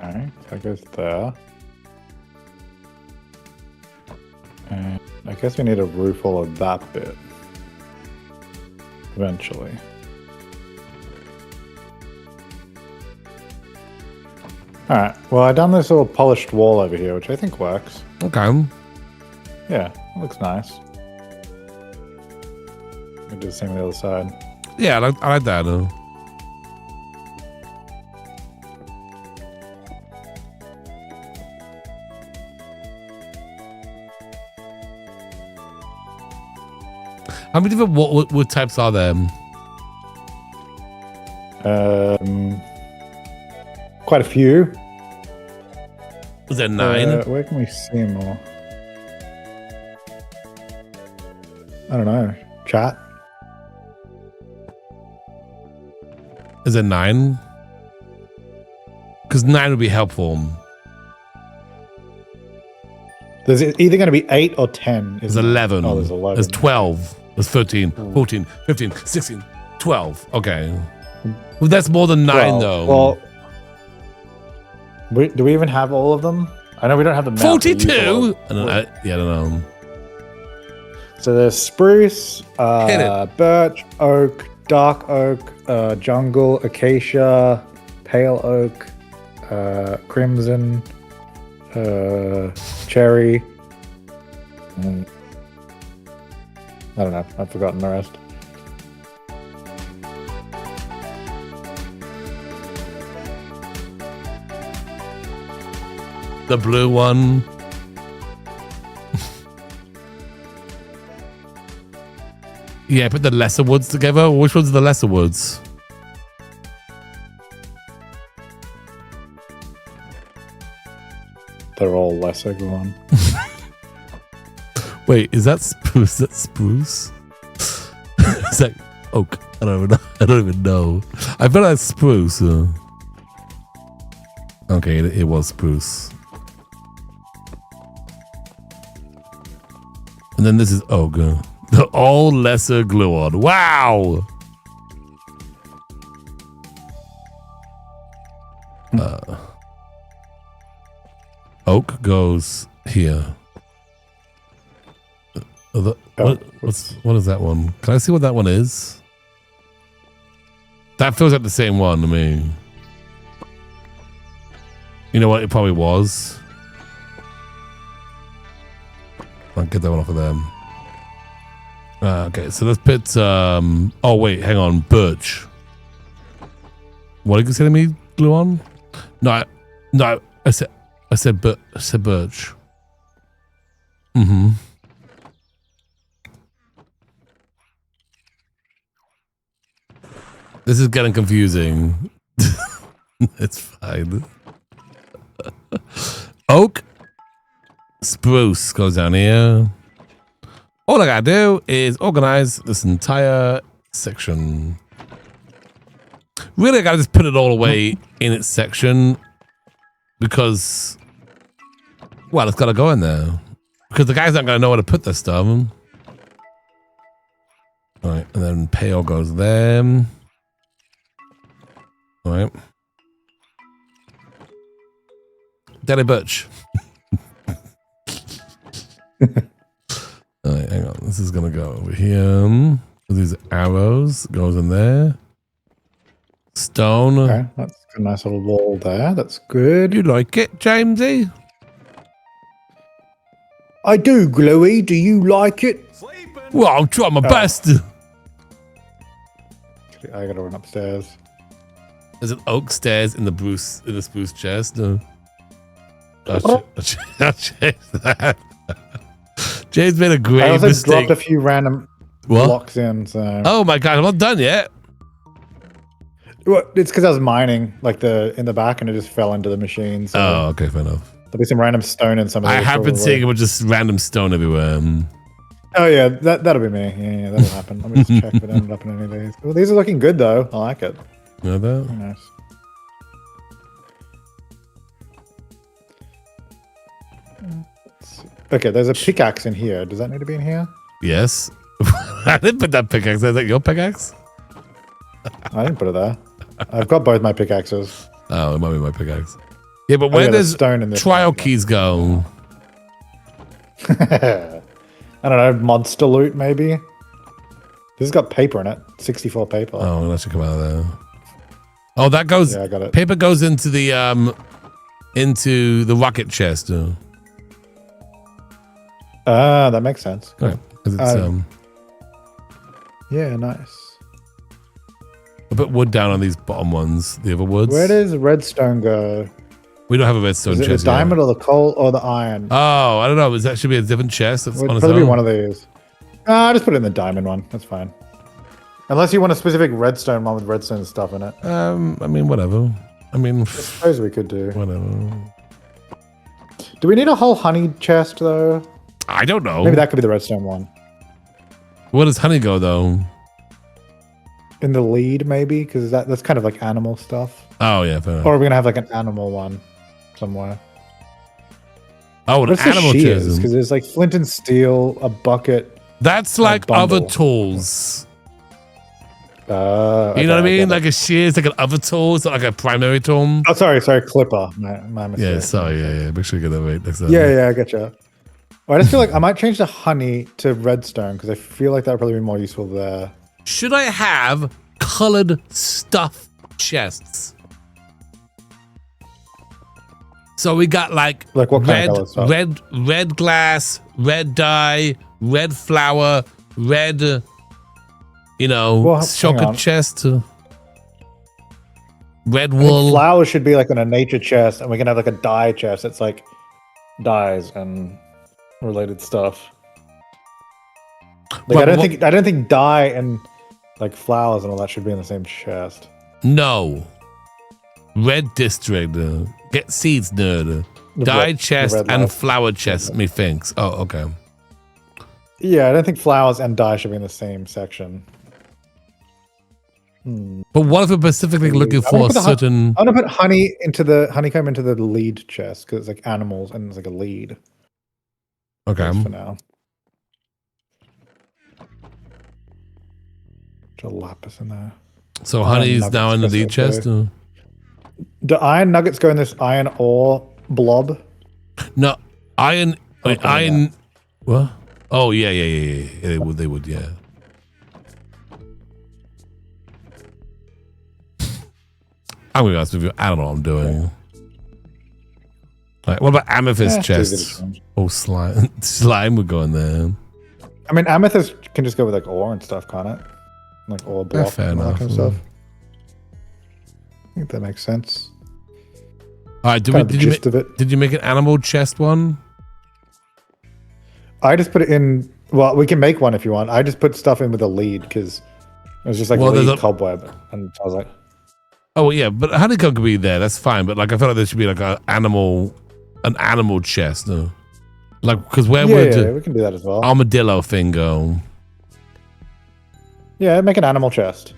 Alright, that goes there. And I guess we need a roof all of that bit. Eventually. Alright, well I've done this little polished wall over here, which I think works. Okay. Yeah, it looks nice. We do the same on the other side. Yeah, I like that. How many different wood types are there? Quite a few. Is there 9? Where can we see more? I don't know. Chat? Is it 9? Because 9 would be helpful. There's either going to be 8 or 10. There's 11. Oh, there's 11. There's 12. There's 13, 14, 15, 16, 12. Okay. Well, that's more than 9, though. Well, Do we even have all of them? I know we don't have the map. 42? I don't know. So there's spruce, birch, oak, dark oak, jungle, acacia, pale oak, crimson, cherry. I don't know. I've forgotten the rest. The blue one. Yeah, put the lesser woods together. Which one's the lesser woods? They're all lesser Gluon. Wait, is that spruce? Is that spruce? Is that oak? I don't even know. I bet that's spruce. Okay, it was spruce. And then this is oak. The all lesser Gluon. Wow. Oak goes here. What is that one? Can I see what that one is? That feels like the same one to me. You know what? It probably was. I'll get that one off of them. Okay, so let's put. Oh wait, hang on. Birch. What did you say to me, Gluon? No. I said birch. Mm-hmm. This is getting confusing. It's fine. Oak, spruce goes down here. All I gotta do is organize this entire section. Really, I gotta just put it all away in its section because, well, it's gotta go in there because the guy's not gonna know where to put this stuff. All right, and then pale goes there. All right. Daddy Butch. All right, hang on. This is going to go over here. These arrows goes in there. Stone. Okay, that's a nice little wall there. That's good. You like it, Jamesy? I do, Glubee. Do you like it? Sleeping. Well, I'm trying my best. I gotta run upstairs. There's an oak stairs in the spruce chest. No. I'll change that. Jay's made a great I also mistake. dropped a few random blocks in. So. Oh my god, I'm not done yet. Well, it's because I was mining like in the back, and it just fell into the machine. So oh, okay, fair enough. There'll be some random stone in some of. I have been seeing it with just random stone everywhere. Oh yeah, that'll be me. Yeah, that'll happen. Let me just check if it ended up in any of these. Well, these are looking good though. I like it. You know that? Very nice. Okay, there's a pickaxe in here. Does that need to be in here? Yes. I didn't put that pickaxe. Is that your pickaxe? I didn't put it there. I've got both my pickaxes. Oh, it might be my pickaxe. Yeah, but where does trial keys go? I don't know. Monster loot, maybe? This has got paper in it. 64 paper. Oh, that should come out of there. Oh, that goes. Yeah, I got it. Paper goes into the rocket chest. That makes sense. Right, it's, yeah, nice. I put wood down on these bottom ones. The other woods. Where does redstone go? We don't have a redstone chest. Is it the diamond or the coal or the iron? Oh, I don't know. That should be a different chest. That's It'll probably be one of these. I just put it in the diamond one. That's fine. Unless you want a specific redstone one with redstone stuff in it. I mean, whatever. I suppose we could do. Whatever. Do we need a whole honey chest though? I don't know. Maybe that could be the redstone one. Where does honey go though? In the lead, maybe, because that's kind of like animal stuff. Oh yeah, fair enough. Or are we gonna have like an animal one somewhere? Oh, an animal chest. Because there's like flint and steel, a bucket. That's like other tools. You know what I mean? Like a shear is like an other tool. It's not like a primary tool. Oh, sorry, clipper. My mistake. Yeah, sorry, yeah. Make sure you get that right next time. Yeah, I getcha. Well, I just feel like I might change the honey to redstone because I feel like that would probably be more useful there. Should I have colored stuff chests? So we got like what kind of stuff? red glass, red dye, red flour, red, chocolate chest, red wool. Flowers should be like in a nature chest, and we can have like a dye chest. It's like dyes and related stuff. Like I don't think dye and like flowers and all that should be in the same chest. No. Red district. Get seeds, nerd. Dye chest and flower chest, methinks. Oh, okay. Yeah, I don't think flowers and dye should be in the same section. But what if we're specifically looking for a certain... I'm going to put honeycomb into the lead chest because it's like animals and it's like a lead. Okay. For now. Put a lapis in there. So honey's now in the lead chest? Do iron nuggets go in this iron ore blob? No, iron. What? Oh yeah. They would. Yeah. I'm gonna be honest with you. I don't know what I'm doing. Right, what about amethyst chests? Oh, slime. Slime would go in there. I mean, amethyst can just go with like ore and stuff, can't it? Like ore block and all that kind of stuff. I think that makes sense. All right, did you make an animal chest one? I just put it in. Well, we can make one if you want. I just put stuff in with a lead because it was just like lead cobweb, and I was like, "Oh yeah, but honeycomb could be there. That's fine." But like, I feel like there should be like an animal chest, no? Like, because where would we can do that as well. Armadillo thing go? Yeah, make an animal chest.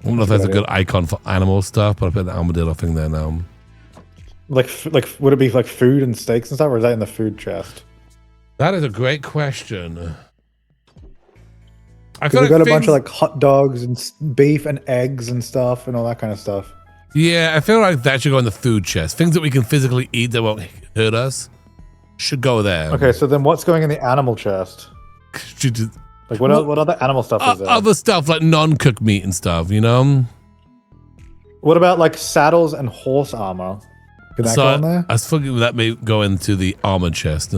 I don't know if that's a good icon for animal stuff, but I put the armadillo thing there now. Like, would it be like food and steaks and stuff, or is that in the food chest? That is a great question. I feel like we got a bunch of like hot dogs and beef and eggs and stuff and all that kind of stuff. Yeah, I feel like that should go in the food chest. Things that we can physically eat that won't hurt us should go there. Okay, so then what's going in the animal chest? Like what other animal stuff is there? Other stuff like non-cooked meat and stuff, you know? What about like saddles and horse armor? Can that go in there? I was thinking that may go into the armor chest.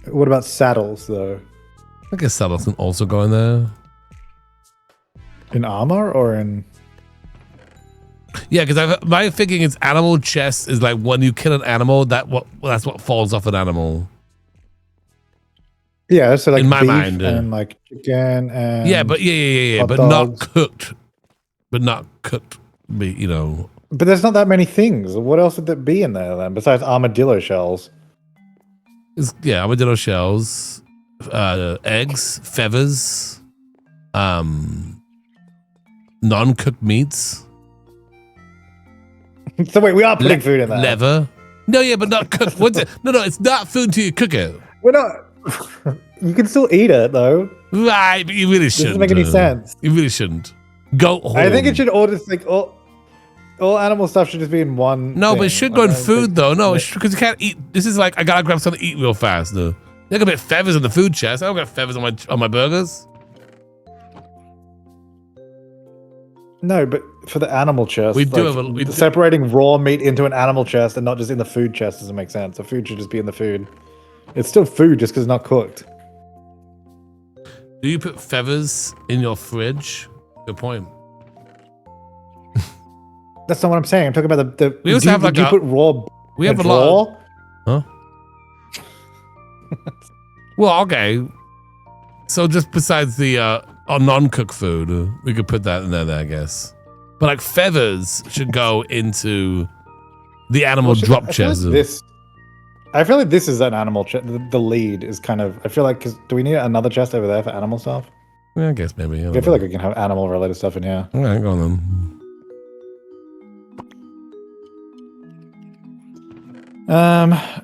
What about saddles though? I guess saddles can also go in there. In armor or in... Yeah, because my thinking is animal chest is like when you kill an animal, that's what falls off an animal. Yeah, so like in my beef mind, and like chicken and yeah, but but dogs. not cooked meat, you know. But there's not that many things. What else would there be in there then besides armadillo shells? Armadillo shells, eggs, feathers, non-cooked meats. So wait, we are putting food in there. Leather. No, yeah, but not cooked. What's it? No, it's not food until you cook it. We're not. You can still eat it though. Right, but you really shouldn't. Doesn't make any sense. You really shouldn't. Goat horn. I think it should all just like all animal stuff should just be in one. No, but it should go in food though. No, because you can't eat. This is like I gotta grab something to eat real fast. Though. They got a bit of feathers in the food chest. I don't got feathers on my burgers. No, but for the animal chest, we do have separating raw meat into an animal chest and not just in the food chest doesn't make sense. The food should just be in the food. It's still food just because it's not cooked. Do you put feathers in your fridge? Good point. That's not what I'm saying. I'm talking about the. We also have like you put raw. We have a lot. Huh? Well, okay. So just besides the non-cooked food, we could put that in there, I guess. But like feathers should go into the animal drop chest. I feel like this is an animal chest. The lead is kind of. I feel like do we need another chest over there for animal stuff? Yeah, I guess maybe. I feel like we can have animal related stuff in here. All right, go on then.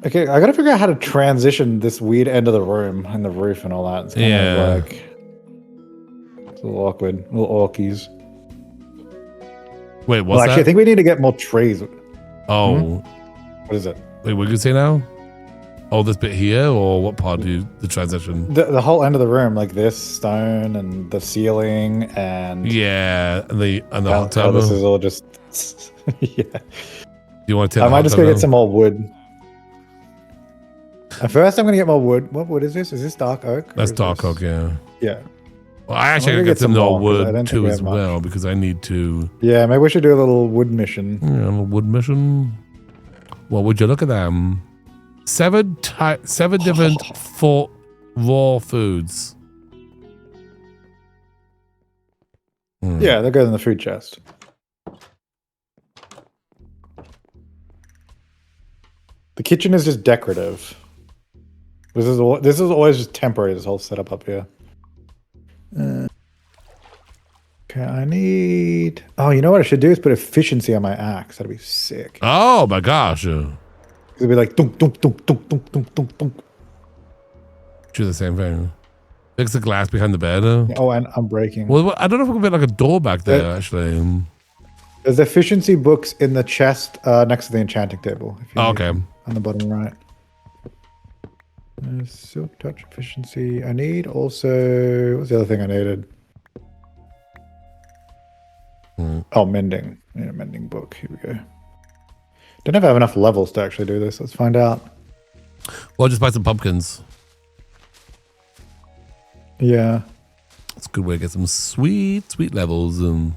Okay, I gotta figure out how to transition this weird end of the room and the roof and all that. It's kind of like It's a little awkward. Little orkies. Wait, what's actually, I think we need to get more trees. Oh. What is it? Wait, what did you say now? Oh, this bit here, or what part do you, the transition? The whole end of the room, like this stone and the ceiling and the hot tub. This is all just yeah. Do you want to? I might just go get some more wood. At first, I'm gonna get more wood. What wood is this? Is this dark oak? That's dark oak, yeah. Yeah. Well, I actually gotta get some more wood too as well because I need to. Yeah, maybe we should do a little wood mission. Yeah, a little wood mission. Well, would you look at them? 7 different raw foods. Yeah, that goes in the food chest. The kitchen is just decorative. This is always just temporary. This whole setup up here. Okay, I need. Oh, you know what I should do is put efficiency on my axe. That'd be sick. Oh my gosh! It'd be like dunk, dunk, dunk, dunk, dunk, dunk, dunk, dunk. Do the same thing. Fix the glass behind the bed. Oh, and I'm breaking. Well, I don't know if we can put like a door back there. Actually, there's efficiency books in the chest next to the enchanting table. If you okay. On the bottom right. Silk touch efficiency. I need also. What's the other thing I needed? Oh, mending. I need a mending book. Here we go. Don't know if I have enough levels to actually do this. Let's find out. Well, just buy some pumpkins. Yeah. That's a good way to get some sweet levels. I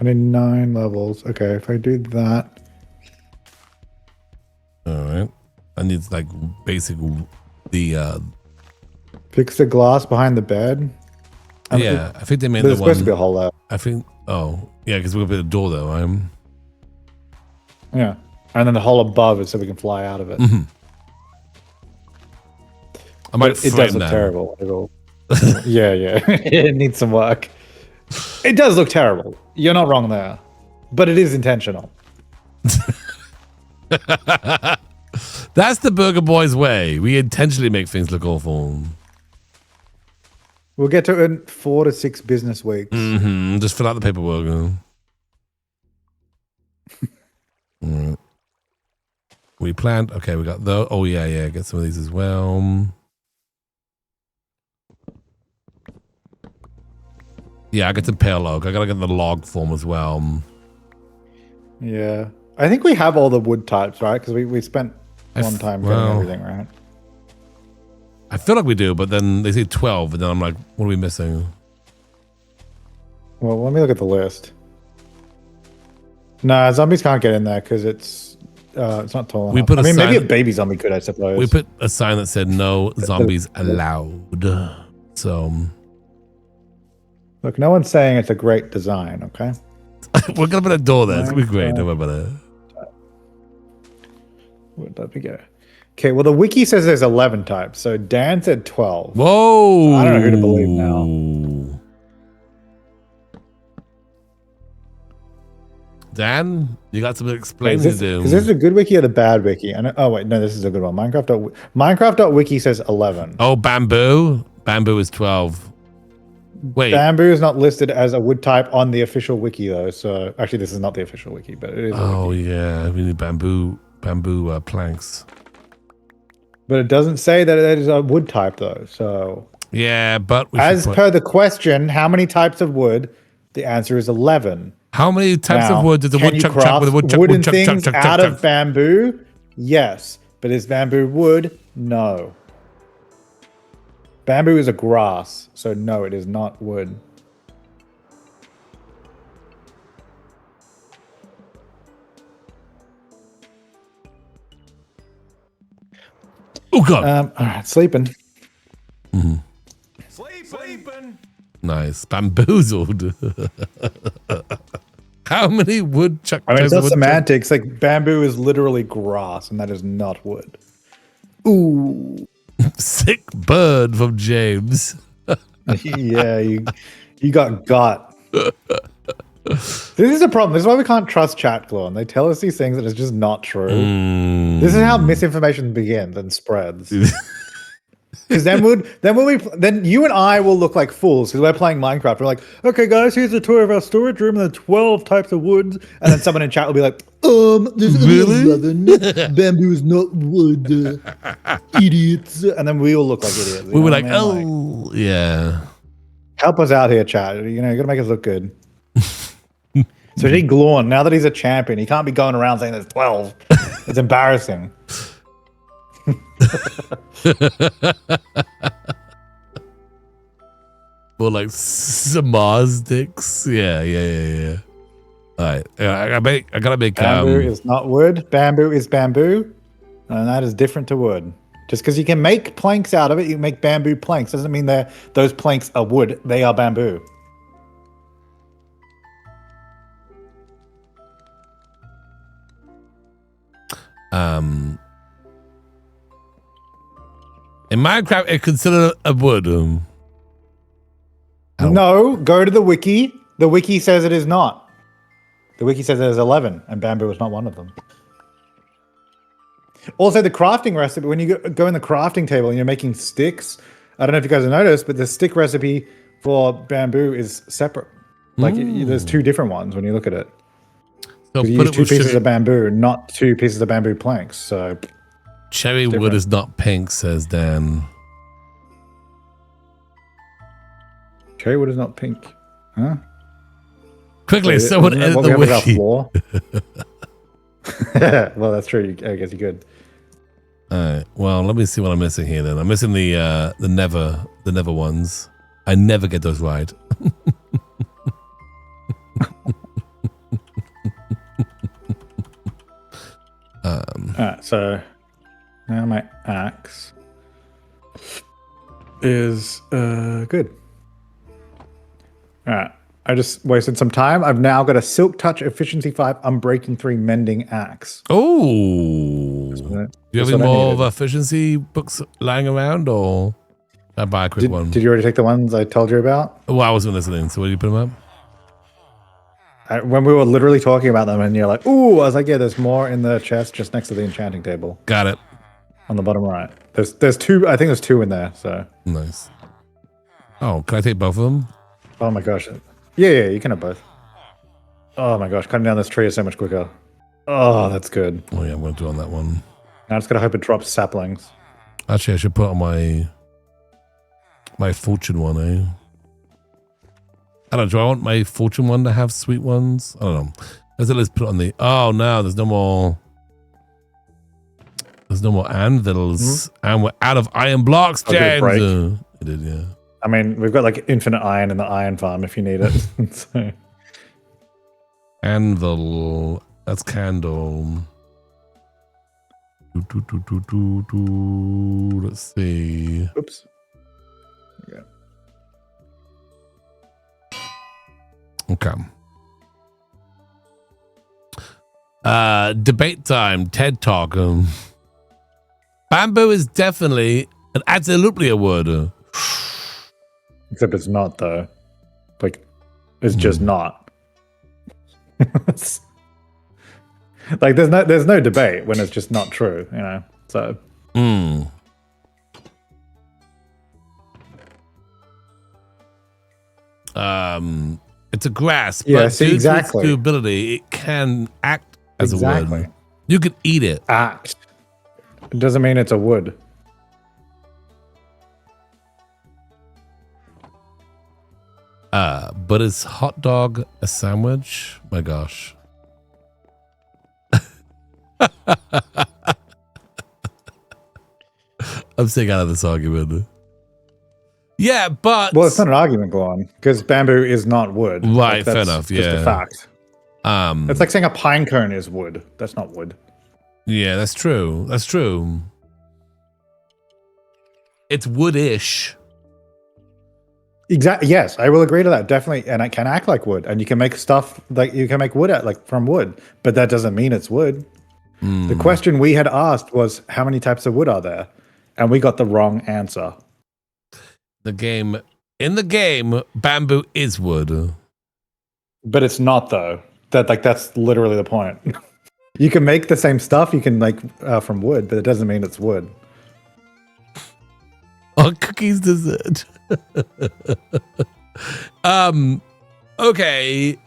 need 9 levels. Okay, if I do that. All right. I need like basic fix the glass behind the bed. I think they made the one. There's supposed to be a hole there. I think. Oh, yeah, because we're gonna put a door though. Yeah, and then the hole above it so we can fly out of it. Mm-hmm. I might. It does look terrible. Yeah. It needs some work. It does look terrible. You're not wrong there, but it is intentional. That's the Burger Boys way. We intentionally make things look awful. We'll get to it in 4 to 6 business weeks. Mm-hmm. Just fill out the paperwork. Right. We planned. Okay, we got those. Oh, yeah. Get some of these as well. Yeah, I get some pale oak. I gotta get the log form as well. Yeah. I think we have all the wood types, right? Because we spent one time getting everything, right? I feel like we do, but then they say 12, and then I'm like, what are we missing? Well, let me look at the list. Nah, zombies can't get in there because it's not tall enough. I mean, maybe a baby zombie could, I suppose. We put a sign that said no zombies allowed. So, look, no one's saying it's a great design, okay? We're gonna put a door there. It's gonna be great. Don't worry about it. Where'd that go? Okay, well, the wiki says there's 11 types, so Dan said 12. Whoa! I don't know who to believe now. Dan, you got something to explain to do. Is this a good wiki or the bad wiki? Oh, wait, no, this is a good one. Minecraft.wiki says 11. Oh, bamboo? Bamboo is 12. Wait. Bamboo is not listed as a wood type on the official wiki, though. So, actually, this is not the official wiki, but it is. Oh, yeah. We need bamboo planks. But it doesn't say that it is a wood type, though. So, yeah, but as per the question, how many types of wood? The answer is 11. How many types of wood does a woodchuck chuck with a woodchuck? Wooden things out of bamboo? Yes, but is bamboo wood? No. Bamboo is a grass, so no, it is not wood. Oh god! All right, sleeping. Mm-hmm. Sleeping. Nice, bamboozled. How many woodchuck? I mean, it's not semantics. Like bamboo is literally grass, and that is not wood. Ooh, sick bird from James. Yeah, you got. This is a problem. This is why we can't trust ChatGluon. They tell us these things that is just not true. This is how misinformation begins and spreads. Because then you and I will look like fools because we're playing Minecraft. We're like, okay, guys, here's a tour of our storage room and the 12 types of woods. And then someone in chat will be like, there's really? 11. Bamboo is not wood. Idiots. And then we all look like idiots. We were like, oh, yeah. Help us out here, chat. You got to make us look good. So DrGluon, now that he's a champion, he can't be going around saying there's 12. It's embarrassing. More like Samazdics. Yeah. All right. I gotta make bamboo is not wood. Bamboo is bamboo, and that is different to wood. Just because you can make planks out of it, you can make bamboo planks. Doesn't mean that those planks are wood. They are bamboo. In Minecraft, it's considered a wood. No, go to the wiki. The wiki says it is not. The wiki says there's 11, and bamboo is not one of them. Also, the crafting recipe, when you go in the crafting table and you're making sticks, I don't know if you guys have noticed, but the stick recipe for bamboo is separate. Like, there's two different ones when you look at it. So you use 2 pieces of bamboo, not 2 pieces of bamboo planks. So cherry wood is not pink, says Dan. Cherry wood is not pink, huh? Quickly, someone edit the wiki. Well, that's true. I guess you could. All right. Well, let me see what I'm missing here. Then I'm missing the never ones. I never get those right. Alright, so now my axe is good. Alright, I just wasted some time. I've now got a Silk Touch Efficiency 5 Unbreaking 3 Mending Axe. Oh, do you have any more of efficiency books lying around, or I buy a quick one? Did you already take the ones I told you about? Well, I wasn't listening, so where do you put them up? When we were literally talking about them, and you're like, "Ooh," I was like, "Yeah, there's more in the chest just next to the enchanting table." Got it. On the bottom right. There's 2. I think there's 2 in there. So nice. Oh, can I take both of them? Oh my gosh. Yeah, you can have both. Oh my gosh, cutting down this tree is so much quicker. Oh, that's good. Oh yeah, I'm gonna do it on that one. Now I'm just gonna hope it drops saplings. Actually, I should put on my fortune one, eh? I don't know. Do I want my fortune one to have sweet ones? I don't know. Let's put it on the. Oh no, there's no more. There's no more anvils, and we're out of iron blocks, James. It did, yeah. I mean, we've got like infinite iron in the iron farm if you need it. So. Anvil. That's candle. Let's see. Oops. Yeah. Okay. Debate time. TED Talk. Bamboo is definitely and absolutely a word. Except it's not, though. Like, it's just not. Like, there's no debate when it's just not true, you know. So. It's a grass, yeah, but due to its durability, it can act as a wood. You can eat it. Act. It doesn't mean it's a wood. But is hot dog a sandwich? My gosh. I'm staying out of this argument. Yeah, but well, it's not an argument, go on, because bamboo is not wood. Right, fair enough. Yeah, just a fact. It's like saying a pine cone is wood. That's not wood. Yeah, that's true. That's true. It's woodish. Exactly. Yes, I will agree to that. Definitely, and it can act like wood, and you can make stuff like you can make wood from wood, but that doesn't mean it's wood. The question we had asked was how many types of wood are there, and we got the wrong answer. In the game, bamboo is wood, but it's not though. That's literally the point. You can make the same stuff you can make from wood, but it doesn't mean it's wood. or cookies dessert. Okay.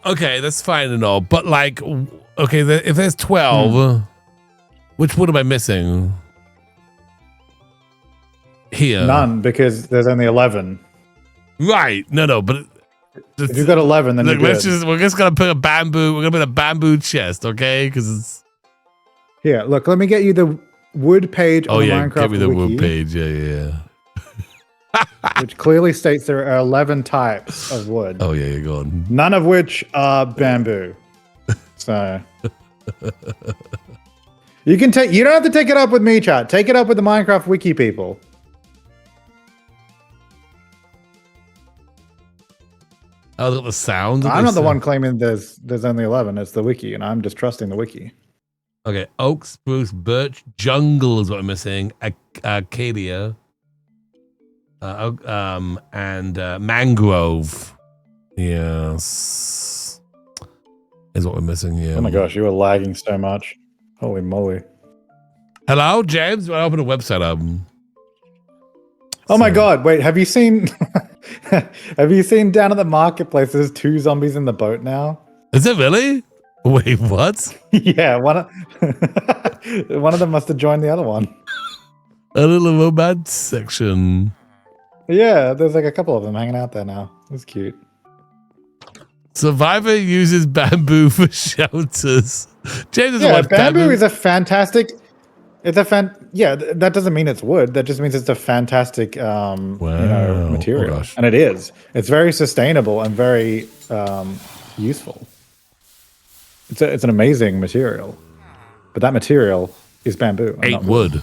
Okay, that's fine and all, but like, okay, if there's 12, which wood am I missing? Here. None, because there's only 11. Right. No, but if you've got 11, then look, we're just gonna put a bamboo chest, okay? Because it's here. Look, let me get you the wood page on the Minecraft get me the wiki, wood page. Yeah. which clearly states there are 11 types of wood. Oh yeah, you're gone. None of which are bamboo. So you can take. You don't have to take it up with me, chat. Take it up with the Minecraft wiki people. Oh, look at the sound. I'm not the one claiming there's only 11. It's the wiki, and I'm just trusting the wiki. Okay, oak, spruce, birch, jungle is what I'm missing. Acacia, and mangrove. Yes, is what we're missing here. Oh my gosh, you were lagging so much. Holy moly! Hello, James. I opened a website up. Oh my god! Wait, have you seen? Have you seen down at the marketplace? There's 2 zombies in the boat now. Is it really? Wait, what? Yeah, one of them must have joined the other one. A little romance section. Yeah, there's like a couple of them hanging out there now. It's cute. Survivor uses bamboo for shelters. James is bamboo is a fantastic. It's a yeah, that doesn't mean it's wood. That just means it's a fantastic material. Oh, and it is. It's very sustainable and very useful. It's an amazing material. But that material is bamboo. Ain't wood.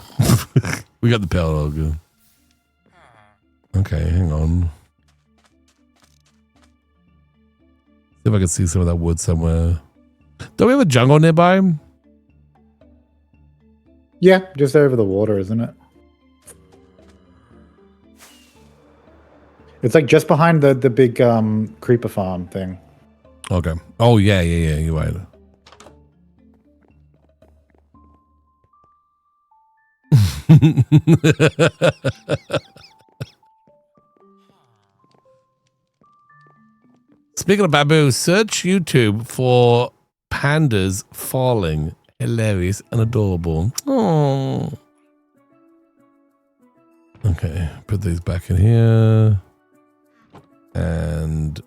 We got the parallel. Okay, hang on. See if I can see some of that wood somewhere. Don't we have a jungle nearby? Yeah, just over the water, isn't it? It's like just behind the big creeper farm thing. Okay. Oh yeah, you're right. Speaking of bamboo, search YouTube for pandas falling. Hilarious and adorable. Oh. Okay, put these back in here. And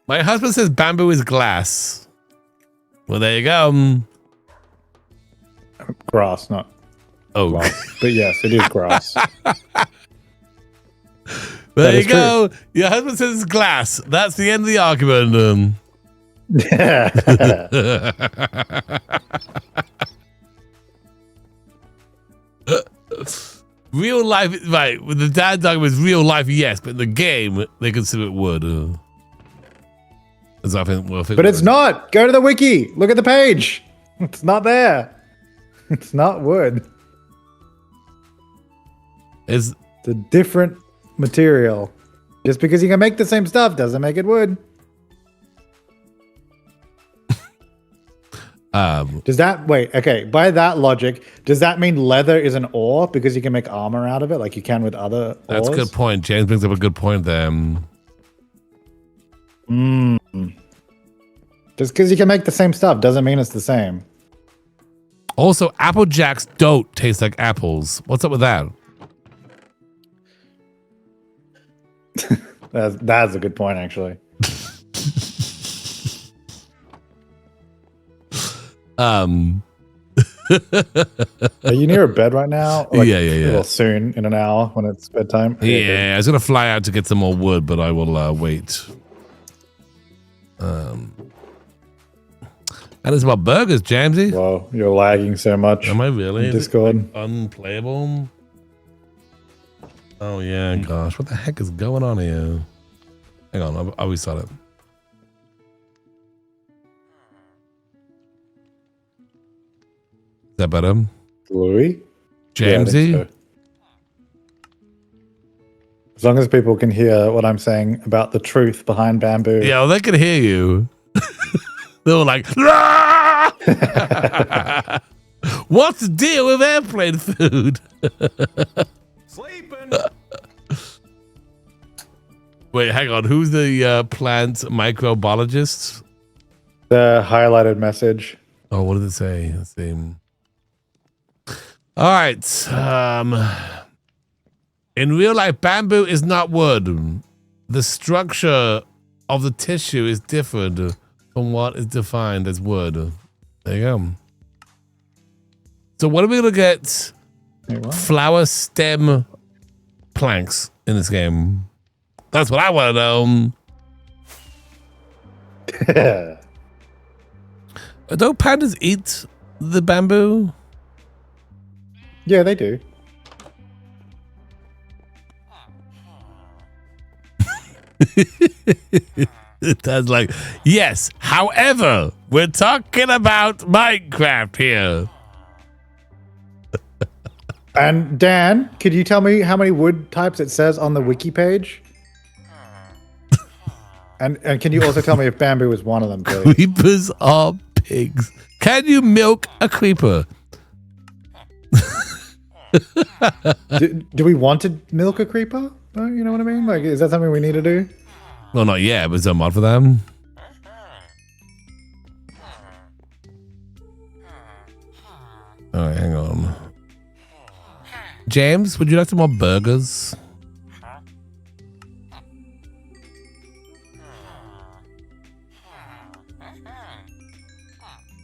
my husband says bamboo is glass. Well, there you go. Grass, not glass. But yes, it is grass. There you go. True. Your husband says it's glass. That's the end of the argument. Real life, right? With the dad's argument is real life, yes, but in the game they consider it wood. But it's not. Go to the wiki. Look at the page. It's not there. It's not wood. It's a different material. Just because you can make the same stuff doesn't make it wood. Does that okay, by that logic, does that mean leather is an ore because you can make armor out of it like you can with other ores? That's a good point. James brings up a good point there. Just because you can make the same stuff doesn't mean it's the same. Also, Apple Jacks don't taste like apples. What's up with that? That's a good point, actually. Are you near a bed right now? Yeah. Well, soon, in an hour, when it's bedtime. Yeah, I was gonna fly out to get some more wood, but I will wait. And it's about burgers, Jamesy. Whoa, you're lagging so much. Am I really? Discord. Unplayable. Oh yeah, gosh, what the heck is going on here? Hang on, I restart it. Is that better? Louis? Jamesy? Yeah, so. As long as people can hear what I'm saying about the truth behind bamboo. Yeah, well, they can hear you. They were like, ah! What's the deal with airplane food? Sleeping. Wait, hang on. Who's the plant microbiologist? The highlighted message. Oh, what did it say? Let's see. All right. In real life, bamboo is not wood. The structure of the tissue is different from what is defined as wood. There you go. So what are we going to get? Flower stem planks in this game. That's what I want to know. Don't pandas eat the bamboo? Yeah, they do. That's like, yes, however, we're talking about Minecraft here. And Dan, could you tell me how many wood types it says on the wiki page? And can you also tell me if bamboo is one of them, please? Creepers are pigs. Can you milk a creeper? do we want to milk a creeper? You know what I mean? Like, is that something we need to do? Well, not yet, but is there a mod for them? All right, hang on. James, would you like some more burgers?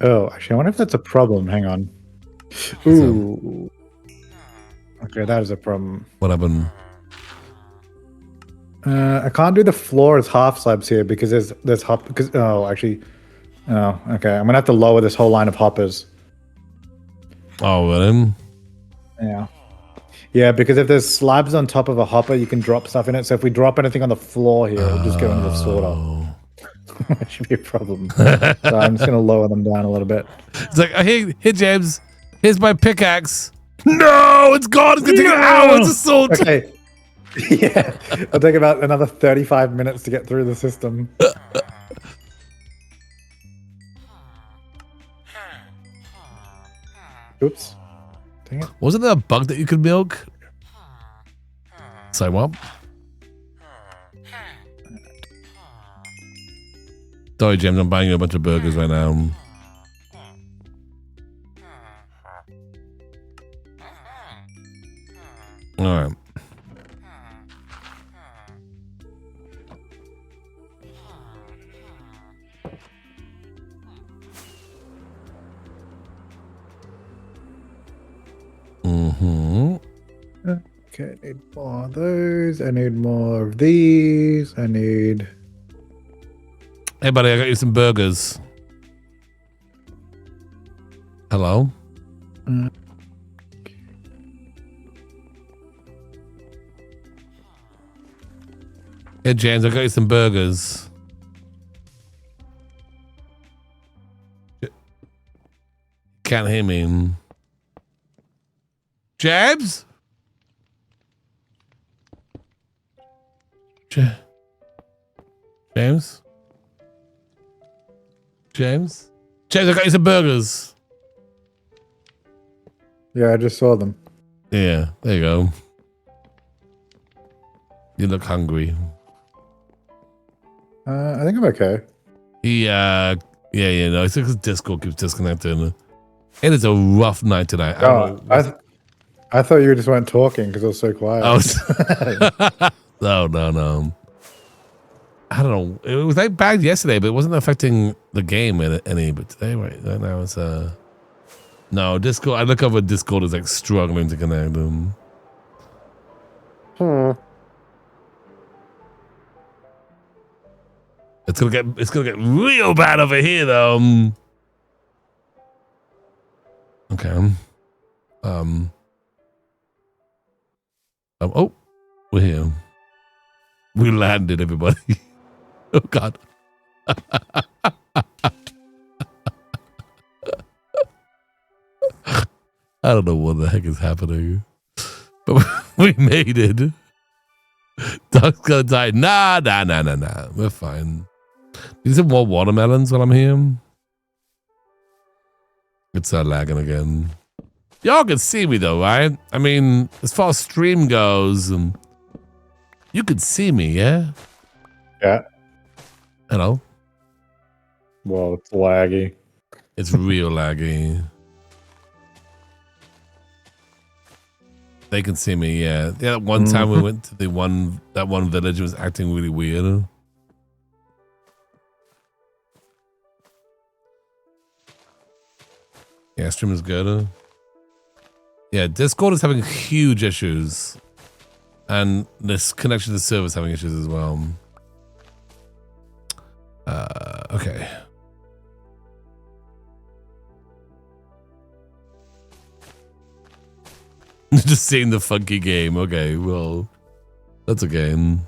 Oh, actually, I wonder if that's a problem. Hang on. Ooh. Okay, that is a problem. What happened? I can't do the floor as half slabs here because there's hop. Because okay, I'm gonna have to lower this whole line of hoppers. Oh, really? Yeah, because if there's slabs on top of a hopper, you can drop stuff in it. So if we drop anything on the floor here, it'll just go into the sorter. That should be a problem. So I'm just gonna lower them down a little bit. It's like, hey James, here's my pickaxe. No, it's gone. It's gonna take hours to sort. Okay. Yeah, it'll take about another 35 minutes to get through the system. Oops. Dang it. Wasn't there a bug that you could milk? Say what? Sorry, James, I'm buying you a bunch of burgers right now. All right. Okay, I need more of those. I need more of these. I need... Hey, buddy, I got you some burgers. Hello? Hey, James, I got you some burgers. Can't hear me. James? James? James? James, I got you some burgers. Yeah, I just saw them. Yeah, there you go. You look hungry. I think I'm okay. No, it's because Discord keeps disconnecting. It is a rough night tonight. I thought you just weren't talking because it was so quiet. No. I don't know. It was like bad yesterday, but it wasn't affecting the game any. But today, right now, it's no Discord. I look over Discord is like struggling to connect them. It's gonna get real bad over here though. Okay. Oh, we're here. We landed, everybody. Oh God. I don't know what the heck is happening, but we made it. Dog's gonna die. Nah. We're fine. Need some more watermelons while I'm here. It's lagging again. Y'all can see me though, right? I mean, as far as stream goes, you could see me, yeah? Yeah. Hello? Well, it's laggy. It's real laggy. They can see me, yeah. Yeah, one time we went to that one village, it was acting really weird. Yeah, stream is good. Yeah, Discord is having huge issues. And this connection to the server is having issues as well. Okay. Just seeing the funky game. Okay, well, that's a game.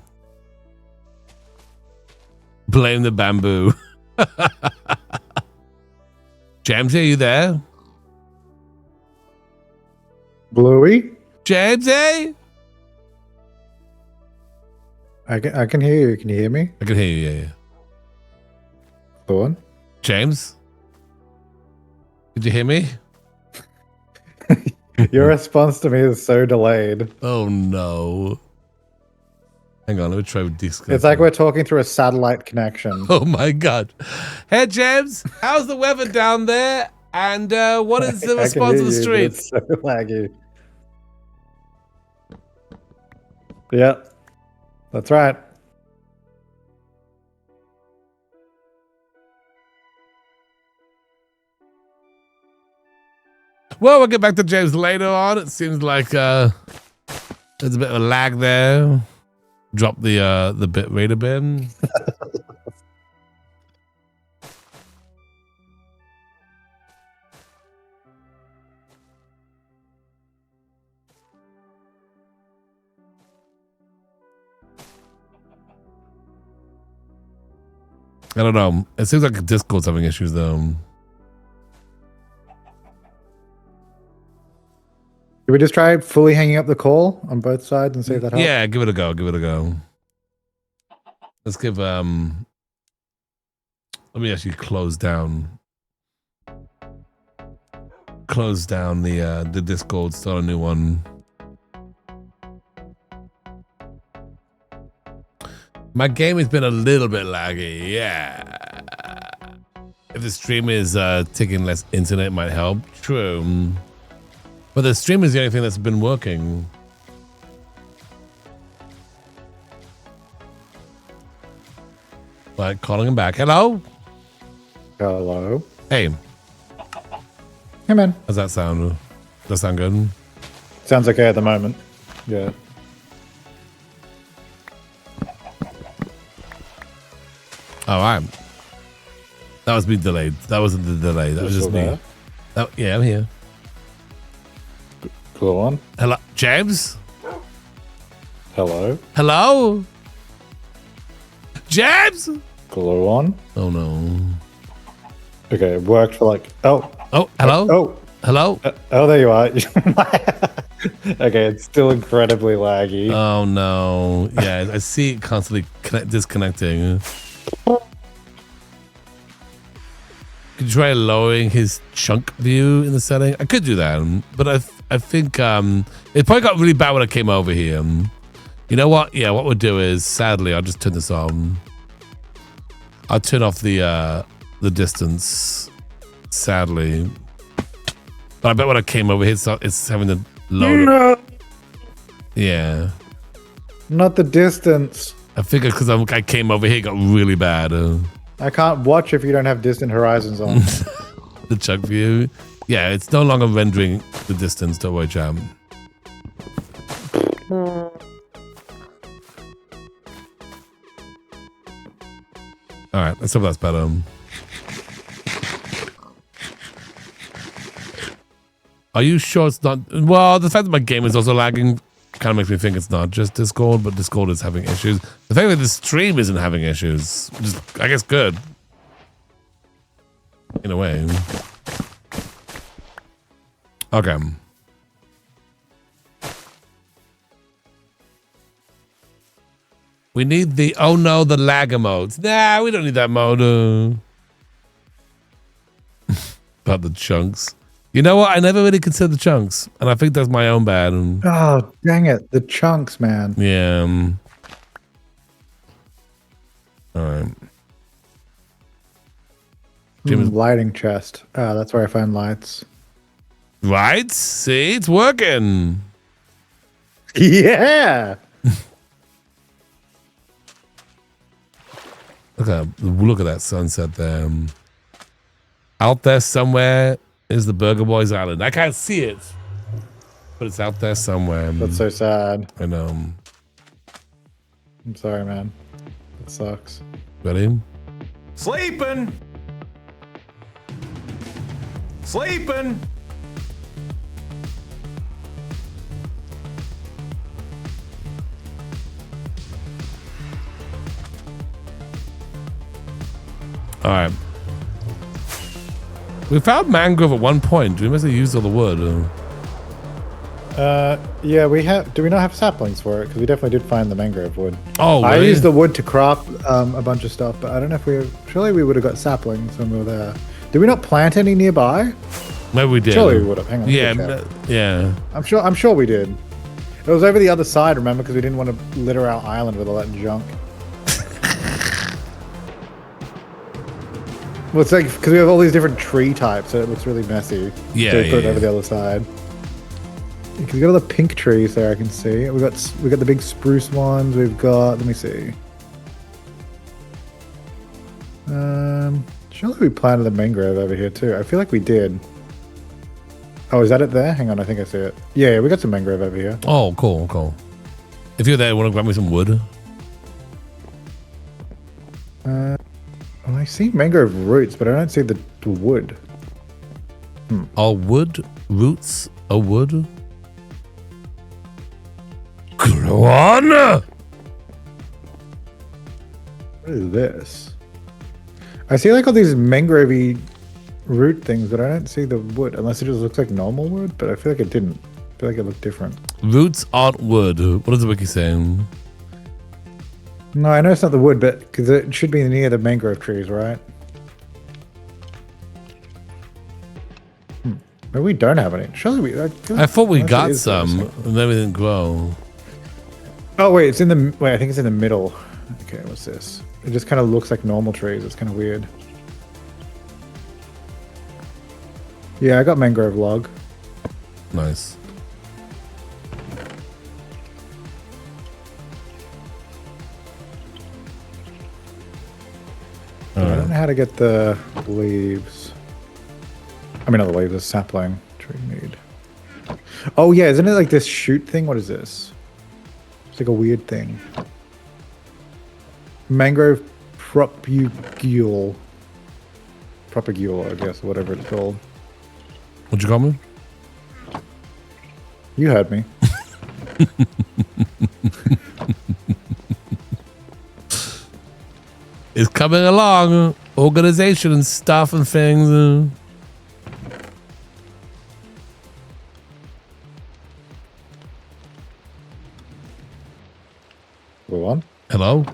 Blame the bamboo. James, are you there? Bluey? Jamesy? I can hear you. Can you hear me? I can hear you, yeah. Go on. James? Did you hear me? Your response to me is so delayed. Oh no. Hang on, let me try with Discord. It's like we're talking through a satellite connection. Oh my god. Hey James, how's the weather down there? And what is the response of the street? It's so laggy. Yeah, that's right. Well, we'll get back to James later on. It seems like there's a bit of a lag there. Drop the bit rate a bit. I don't know. It seems like Discord's having issues though. Should we just try fully hanging up the call on both sides and see if that helps? Yeah, give it a go. Give it a go. Let's give let me actually close down the Discord, start a new one. My game has been a little bit laggy, yeah. If the stream is taking less internet, it might help. True. But the stream is the only thing that's been working. Like calling him back. Hello? Hello? Hey. Hey, man. How's that sound? Does that sound good? Sounds okay at the moment. Yeah. All right. That was me delayed. That wasn't the delay. That was just me. Yeah, I'm here. Go on. Hello, James? Hello? Hello? James? Glue on. Oh, no. Okay, it worked for like... Oh, hello? Oh. Hello? Oh, there you are. Okay, it's still incredibly laggy. Oh, no. Yeah, I see it constantly disconnecting. Could you try lowering his chunk view in the setting? I could do that, but I think it probably got really bad when I came over here. You know what? Yeah, what we'll do is, sadly, I'll just turn this on. I'll turn off the distance, sadly. But I bet when I came over here, it's having to load it. Yeah. Not the distance. I figured because I came over here, it got really bad. I can't watch if you don't have distant horizons on. The chunk view. Yeah, it's no longer rendering the distance. Don't worry, Jam. All right, let's hope that's better. Are you sure it's not? Well, the fact that my game is also lagging kind of makes me think it's not just Discord, but Discord is having issues. The fact that the stream isn't having issues, which is, I guess, good. In a way. Okay. We need the, oh no, the lag emotes. Nah, we don't need that mode. About the chunks. You know what? I never really considered the chunks, and I think that's my own bad. Oh, dang it. The chunks, man. Yeah. All right. Lighting chest. That's where I find lights. Right? See, it's working. Yeah. Look at that sunset there. Out there somewhere is the Burger Boys Island. I can't see it, but it's out there somewhere. That's so sad. I know. I'm sorry, man. That sucks. Ready? Sleeping. Sleeping. All right. We found mangrove at one point. We must have used all the wood. Yeah, we have. Do we not have saplings for it? Because we definitely did find the mangrove wood. Oh, really? I used the wood to craft a bunch of stuff, but I don't know if we. Surely we would have got saplings when we were there. Did we not plant any nearby? Maybe we did. Surely we would have. Hang on. Yeah, yeah. I'm sure we did. It was over the other side, remember? Because we didn't want to litter our island with all that junk. Well, it's like because we have all these different tree types, so it looks really messy. Yeah, so we put it over the other side. We got all the pink trees there. I can see. We got the big spruce ones. We've got. Let me see. Surely we planted the mangrove over here too. I feel like we did. Oh, is that it there? Hang on, I think I see it. Yeah, we got some mangrove over here. Oh, cool, cool. If you're there, want to grab me some wood? Well, I see mangrove roots, but I don't see the wood. Are wood roots a wood? Glubee! What is this? I see like all these mangrovey root things, but I don't see the wood, unless it just looks like normal wood, but I feel like it didn't. I feel like it looked different. Roots aren't wood. What is the wiki saying? No, I know it's not the wood, but because it should be near the mangrove trees, right? But we don't have any. Surely we. I thought we got some, and then we didn't grow. Oh wait, it's in the. Wait, I think it's in the middle. Okay, what's this? It just kind of looks like normal trees. It's kind of weird. Yeah, I got mangrove log. Nice. I don't know how to get the leaves. I mean, not the leaves, the sapling tree need. Oh yeah, isn't it like this shoot thing? What is this? It's like a weird thing. Mangrove propagule. Propagule, I guess, whatever it's called. What'd you call me? You heard me. It's coming along. Organization and stuff and things. Go on. Hello?